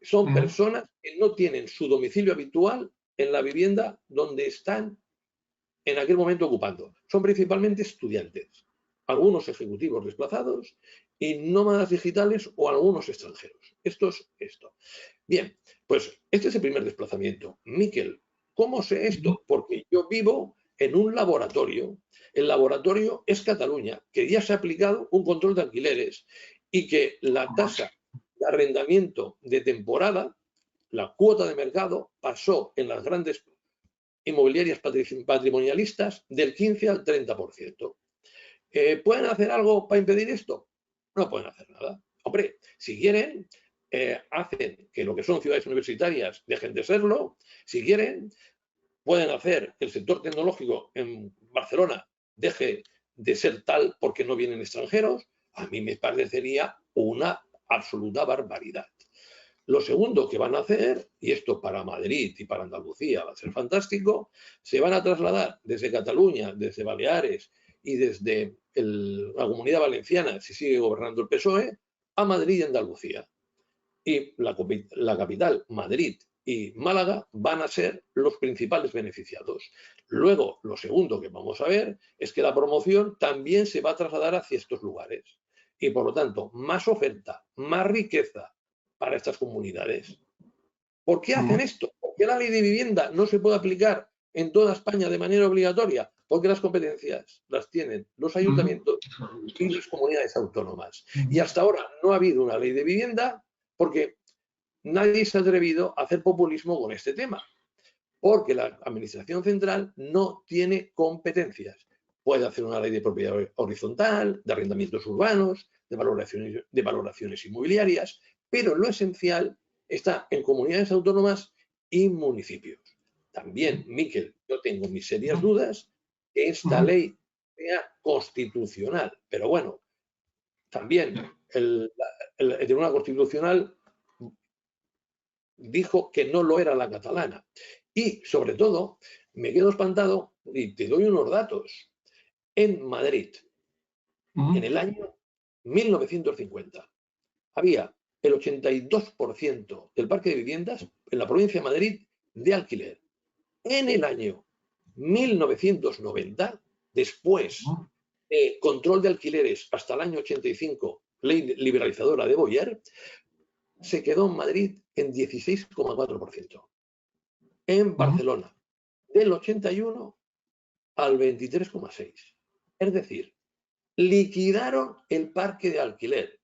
Son personas que no tienen su domicilio habitual en la vivienda donde están en aquel momento ocupando. Son principalmente estudiantes, algunos ejecutivos desplazados y nómadas digitales o algunos extranjeros. Esto es esto. Bien, pues este es el primer desplazamiento. Miquel, ¿cómo sé esto? Porque yo vivo en un laboratorio. El laboratorio es Cataluña, que ya se ha aplicado un control de alquileres y que la tasa de arrendamiento de temporada, la cuota de mercado, pasó en las grandes inmobiliarias patrimonialistas del 15 al 30%. ¿Pueden hacer algo para impedir esto? No pueden hacer nada. Hombre, si quieren, hacen que lo que son ciudades universitarias dejen de serlo. Si quieren, pueden hacer que el sector tecnológico en Barcelona deje de ser tal porque no vienen extranjeros. A mí me parecería una absoluta barbaridad. Lo segundo que van a hacer, y esto para Madrid y para Andalucía va a ser fantástico, se van a trasladar desde Cataluña, desde Baleares y desde la Comunidad Valenciana, si sigue gobernando el PSOE, a Madrid y Andalucía. Y la capital, Madrid y Málaga, van a ser los principales beneficiados. Luego, lo segundo que vamos a ver es que la promoción también se va a trasladar hacia estos lugares. Y por lo tanto, más oferta, más riqueza para estas comunidades. ¿Por qué hacen esto? ¿Por qué la ley de vivienda no se puede aplicar en toda España de manera obligatoria? Porque las competencias las tienen los ayuntamientos y las comunidades autónomas. Y hasta ahora no ha habido una ley de vivienda porque nadie se ha atrevido a hacer populismo con este tema. Porque la administración central no tiene competencias. Puede hacer una ley de propiedad horizontal, de arrendamientos urbanos, de valoraciones inmobiliarias, pero lo esencial está en comunidades autónomas y municipios. También, Miquel, yo tengo mis serias dudas que esta ley sea constitucional, pero bueno, también el Tribunal Constitucional dijo que no lo era la catalana. Y, sobre todo, me quedo espantado y te doy unos datos. En Madrid, en el año 1950, había el 82% del parque de viviendas en la provincia de Madrid de alquiler. En el año 1990, después de control de alquileres hasta el año 85, ley liberalizadora de Boyer, se quedó en Madrid en 16,4%. En Barcelona, del 81 al 23,6%. Es decir, liquidaron el parque de alquiler.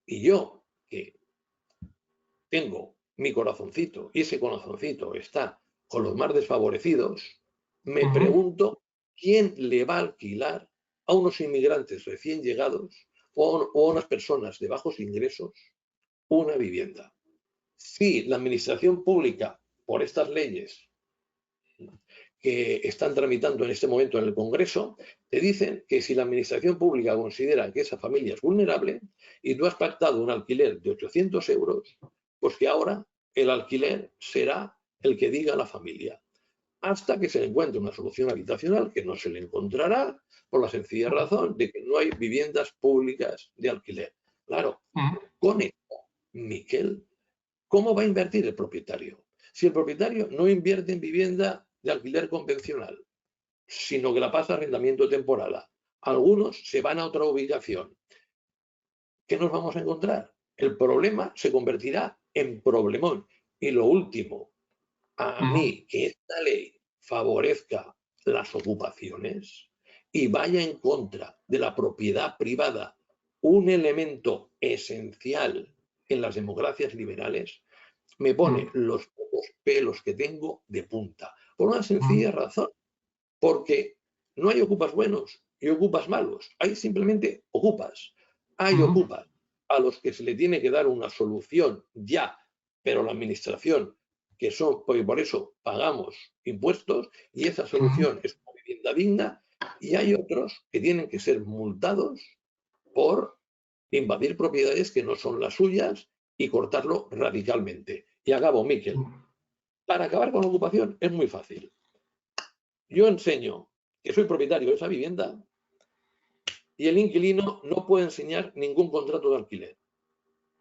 Y yo, que tengo mi corazoncito, y ese corazoncito está con los más desfavorecidos, me pregunto quién le va a alquilar a unos inmigrantes recién llegados o a unas personas de bajos ingresos una vivienda. Si la administración pública, por estas leyes que están tramitando en este momento en el Congreso, te dicen que si la administración pública considera que esa familia es vulnerable y tú has pactado un alquiler de 800 euros, pues que ahora el alquiler será el que diga la familia, hasta que se le encuentre una solución habitacional que no se le encontrará por la sencilla razón de que no hay viviendas públicas de alquiler. Claro, con esto, Miquel, ¿cómo va a invertir el propietario? Si el propietario no invierte en vivienda de alquiler convencional, sino que la pasa a arrendamiento de temporada, algunos se van a otra ubicación. ¿Qué nos vamos a encontrar? El problema se convertirá en problemón. Y lo último, a mí que esta ley favorezca las ocupaciones y vaya en contra de la propiedad privada, un elemento esencial en las democracias liberales, me pone los pocos pelos que tengo de punta. Por una sencilla razón, porque no hay ocupas buenos y ocupas malos, hay simplemente ocupas. Hay ocupas a los que se le tiene que dar una solución ya, pero la administración, que son, pues por eso pagamos impuestos, y esa solución es una vivienda digna, y hay otros que tienen que ser multados por invadir propiedades que no son las suyas y cortarlo radicalmente. Y acabo, Miquel. Para acabar con la ocupación es muy fácil. Yo enseño que soy propietario de esa vivienda y el inquilino no puede enseñar ningún contrato de alquiler.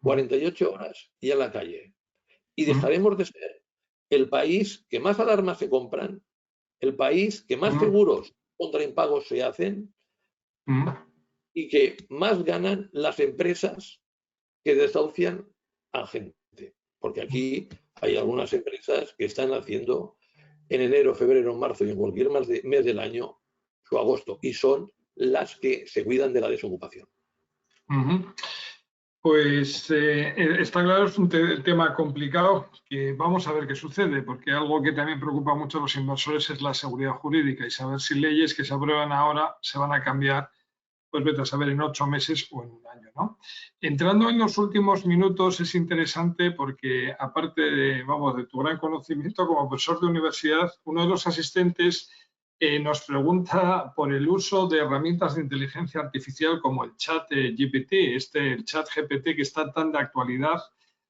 48 horas y a la calle. Y dejaremos de ser el país que más alarmas se compran, el país que más seguros contra impagos se hacen y que más ganan las empresas que desahucian a gente. Porque aquí hay algunas empresas que están haciendo en enero, febrero, marzo y en cualquier mes del año su agosto, y son las que se cuidan de la desocupación. Pues está claro, es un tema complicado que vamos a ver qué sucede, porque algo que también preocupa mucho a los inversores es la seguridad jurídica y saber si leyes que se aprueban ahora se van a cambiar, pues vete a saber, en 8 meses o en un año, ¿no? Entrando en los últimos minutos es interesante porque, aparte de, vamos, de tu gran conocimiento como profesor de universidad, uno de los asistentes nos pregunta por el uso de herramientas de inteligencia artificial como el chat GPT, el chat GPT que está tan de actualidad.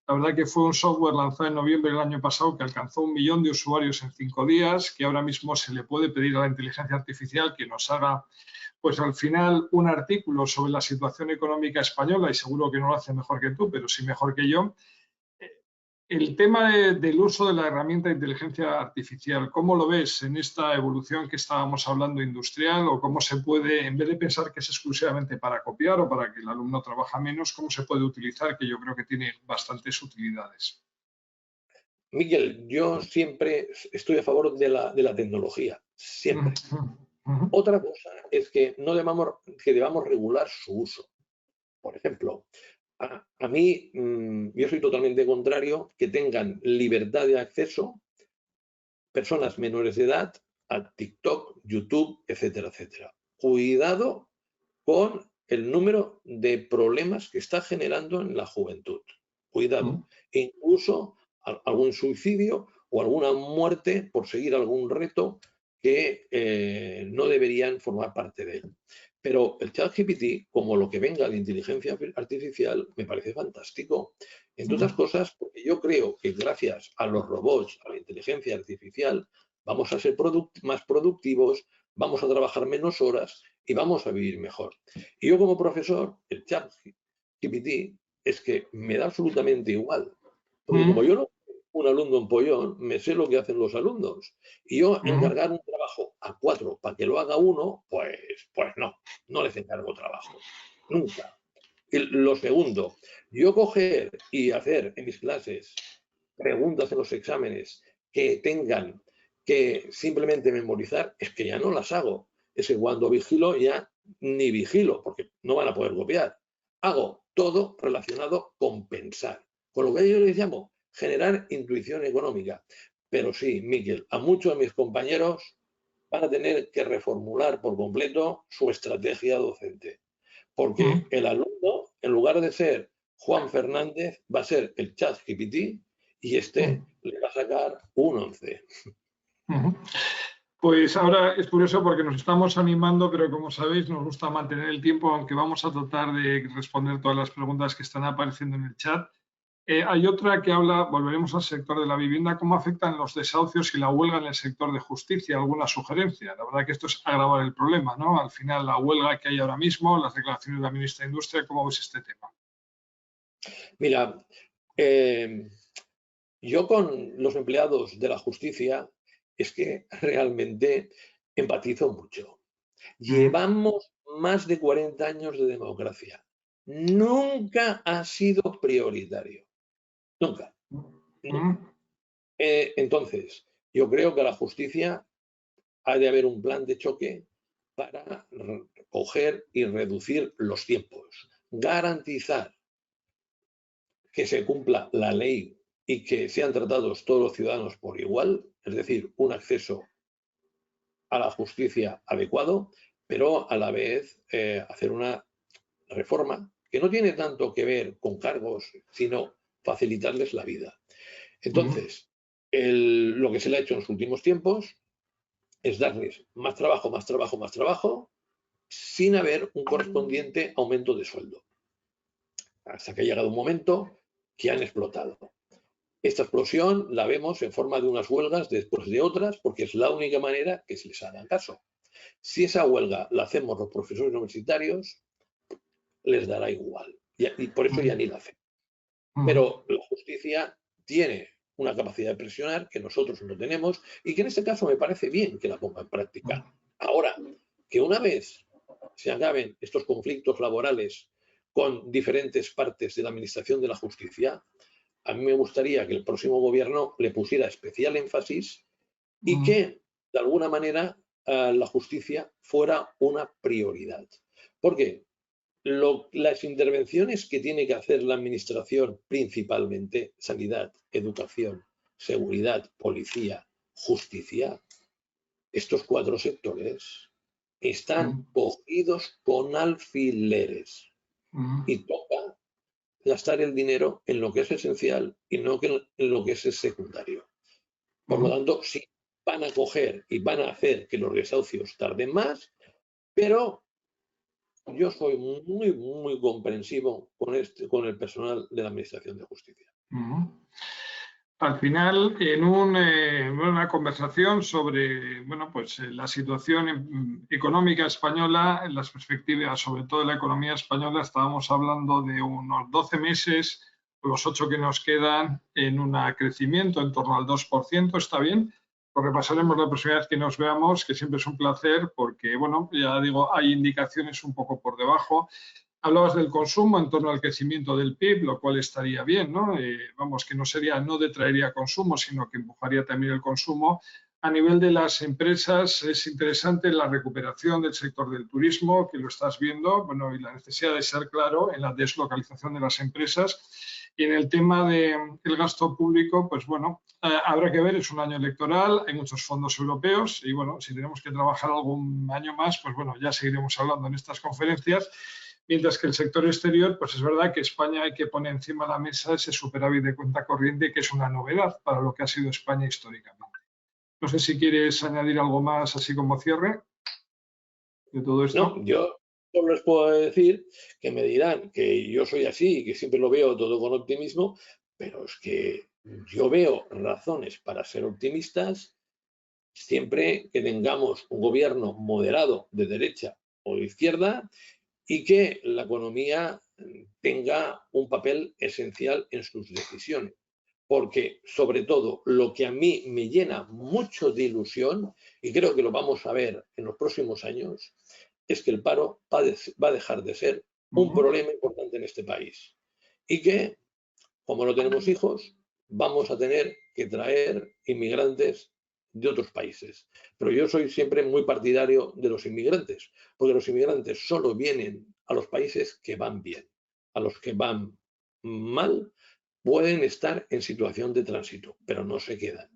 La verdad que fue un software lanzado en noviembre del año pasado que alcanzó 1 millón de usuarios en 5 días, que ahora mismo se le puede pedir a la inteligencia artificial que nos haga, pues al final, un artículo sobre la situación económica española, y seguro que no lo hace mejor que tú, pero sí mejor que yo. El tema del uso de la herramienta de inteligencia artificial, ¿cómo lo ves en esta evolución que estábamos hablando industrial? ¿O cómo se puede, en vez de pensar que es exclusivamente para copiar o para que el alumno trabaja menos, cómo se puede utilizar? Que yo creo que tiene bastantes utilidades. Miguel, yo siempre estoy a favor de la tecnología, siempre. Otra cosa es que debamos regular su uso. Por ejemplo, a mí, yo soy totalmente contrario que tengan libertad de acceso personas menores de edad a TikTok, YouTube, etcétera, etcétera. Cuidado con el número de problemas que está generando en la juventud. Cuidado. E incluso algún suicidio o alguna muerte por seguir algún reto que no deberían formar parte de él. Pero el ChatGPT, como lo que venga de inteligencia artificial, me parece fantástico. Entre otras cosas, porque yo creo que gracias a los robots, a la inteligencia artificial, vamos a ser más productivos, vamos a trabajar menos horas y vamos a vivir mejor. Y yo como profesor, el ChatGPT es que me da absolutamente igual. Porque como yo no soy un alumno empollón, me sé lo que hacen los alumnos. Y yo encargar un trabajo a 4 para que lo haga uno, pues no les encargo trabajo. Nunca. Y lo segundo, yo coger y hacer en mis clases preguntas en los exámenes que tengan que simplemente memorizar, es que ya no las hago. Es que cuando vigilo ya ni vigilo, porque no van a poder copiar. Hago todo relacionado con pensar. Con lo que yo les llamo generar intuición económica. Pero sí, Miquel, a muchos de mis compañeros van a tener que reformular por completo su estrategia docente. Porque el alumno, en lugar de ser Juan Fernández, va a ser el ChatGPT y le va a sacar un 11. Pues ahora es curioso porque nos estamos animando, pero como sabéis nos gusta mantener el tiempo, aunque vamos a tratar de responder todas las preguntas que están apareciendo en el chat. Hay otra que habla, volveremos al sector de la vivienda, cómo afectan los desahucios y la huelga en el sector de justicia. ¿Alguna sugerencia? La verdad que esto es agravar el problema, ¿no? Al final, la huelga que hay ahora mismo, las declaraciones de la ministra de Industria, ¿cómo ves este tema? Mira, yo con los empleados de la justicia es que realmente empatizo mucho. Llevamos más de 40 años de democracia. Nunca ha sido prioritario. Nunca. Entonces, yo creo que la justicia ha de haber un plan de choque para coger y reducir los tiempos, garantizar que se cumpla la ley y que sean tratados todos los ciudadanos por igual, es decir, un acceso a la justicia adecuado, pero a la vez hacer una reforma que no tiene tanto que ver con cargos, sino facilitarles la vida. Entonces, lo que se le ha hecho en los últimos tiempos es darles más trabajo, más trabajo, más trabajo, sin haber un correspondiente aumento de sueldo. Hasta que ha llegado un momento que han explotado. Esta explosión la vemos en forma de unas huelgas después de otras, porque es la única manera que se les haga caso. Si esa huelga la hacemos los profesores universitarios, les dará igual. Y por eso ya ni la hacen. Pero la justicia tiene una capacidad de presionar que nosotros no tenemos y que en este caso me parece bien que la ponga en práctica. Ahora, que una vez se acaben estos conflictos laborales con diferentes partes de la administración de la justicia, a mí me gustaría que el próximo gobierno le pusiera especial énfasis y que, de alguna manera, la justicia fuera una prioridad. Porque las intervenciones que tiene que hacer la administración, principalmente sanidad, educación, seguridad, policía, justicia, estos 4 sectores están cogidos con alfileres y toca gastar el dinero en lo que es esencial y no en lo que es secundario. Por lo tanto, sí, van a coger y van a hacer que los desahucios tarden más, pero yo soy muy, muy comprensivo con el personal de la Administración de Justicia. Al final, en una conversación sobre la situación económica española, en las perspectivas, sobre todo de la economía española, estábamos hablando de unos 12 meses, los 8 que nos quedan, en un crecimiento en torno al 2%, está bien. Lo repasaremos la próxima vez que nos veamos, que siempre es un placer, porque, ya digo, hay indicaciones un poco por debajo. Hablabas del consumo en torno al crecimiento del PIB, lo cual estaría bien, ¿no? Que no detraería consumo, sino que empujaría también el consumo. A nivel de las empresas es interesante la recuperación del sector del turismo, que lo estás viendo, y la necesidad de ser claro en la deslocalización de las empresas. Y en el tema del gasto público, habrá que ver, es un año electoral, hay muchos fondos europeos y, si tenemos que trabajar algún año más, ya seguiremos hablando en estas conferencias. Mientras que el sector exterior, es verdad que España hay que poner encima de la mesa ese superávit de cuenta corriente, que es una novedad para lo que ha sido España históricamente. No sé si quieres añadir algo más así como cierre de todo esto. No, yo Solo les puedo decir que me dirán que yo soy así y que siempre lo veo todo con optimismo, pero es que yo veo razones para ser optimistas siempre que tengamos un gobierno moderado de derecha o de izquierda y que la economía tenga un papel esencial en sus decisiones. Porque, sobre todo, lo que a mí me llena mucho de ilusión, y creo que lo vamos a ver en los próximos años, es que el paro va a dejar de ser un problema importante en este país. Y que, como no tenemos hijos, vamos a tener que traer inmigrantes de otros países. Pero yo soy siempre muy partidario de los inmigrantes, porque los inmigrantes solo vienen a los países que van bien. A los que van mal pueden estar en situación de tránsito, pero no se quedan.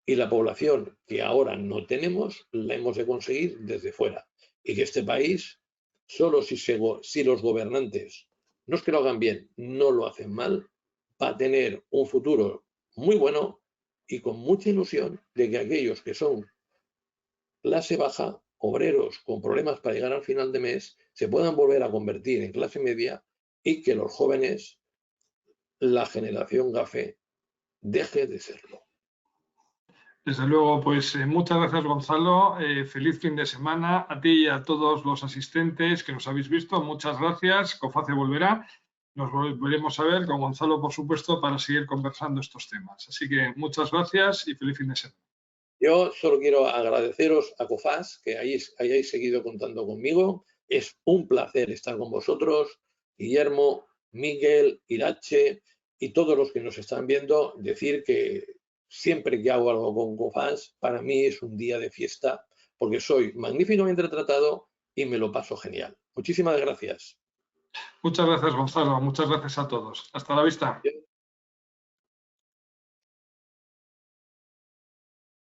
Y la población que ahora no tenemos, la hemos de conseguir desde fuera. Y que este país, solo si los gobernantes, no es que lo hagan bien, no lo hacen mal, va a tener un futuro muy bueno y con mucha ilusión de que aquellos que son clase baja, obreros con problemas para llegar al final de mes, se puedan volver a convertir en clase media y que los jóvenes, la generación GAFE, deje de serlo. Desde luego, pues muchas gracias, Gonzalo. Feliz fin de semana a ti y a todos los asistentes que nos habéis visto. Muchas gracias. COFACE volverá. Nos volveremos a ver con Gonzalo, por supuesto, para seguir conversando estos temas. Así que muchas gracias y feliz fin de semana. Yo solo quiero agradeceros a COFAS que hayáis seguido contando conmigo. Es un placer estar con vosotros, Guillermo, Miguel, Irache y todos los que nos están viendo. Decir que siempre que hago algo con COFAS, para mí es un día de fiesta porque soy magníficamente tratado y me lo paso genial. Muchísimas gracias. Muchas gracias, Gonzalo. Muchas gracias a todos. Hasta la vista.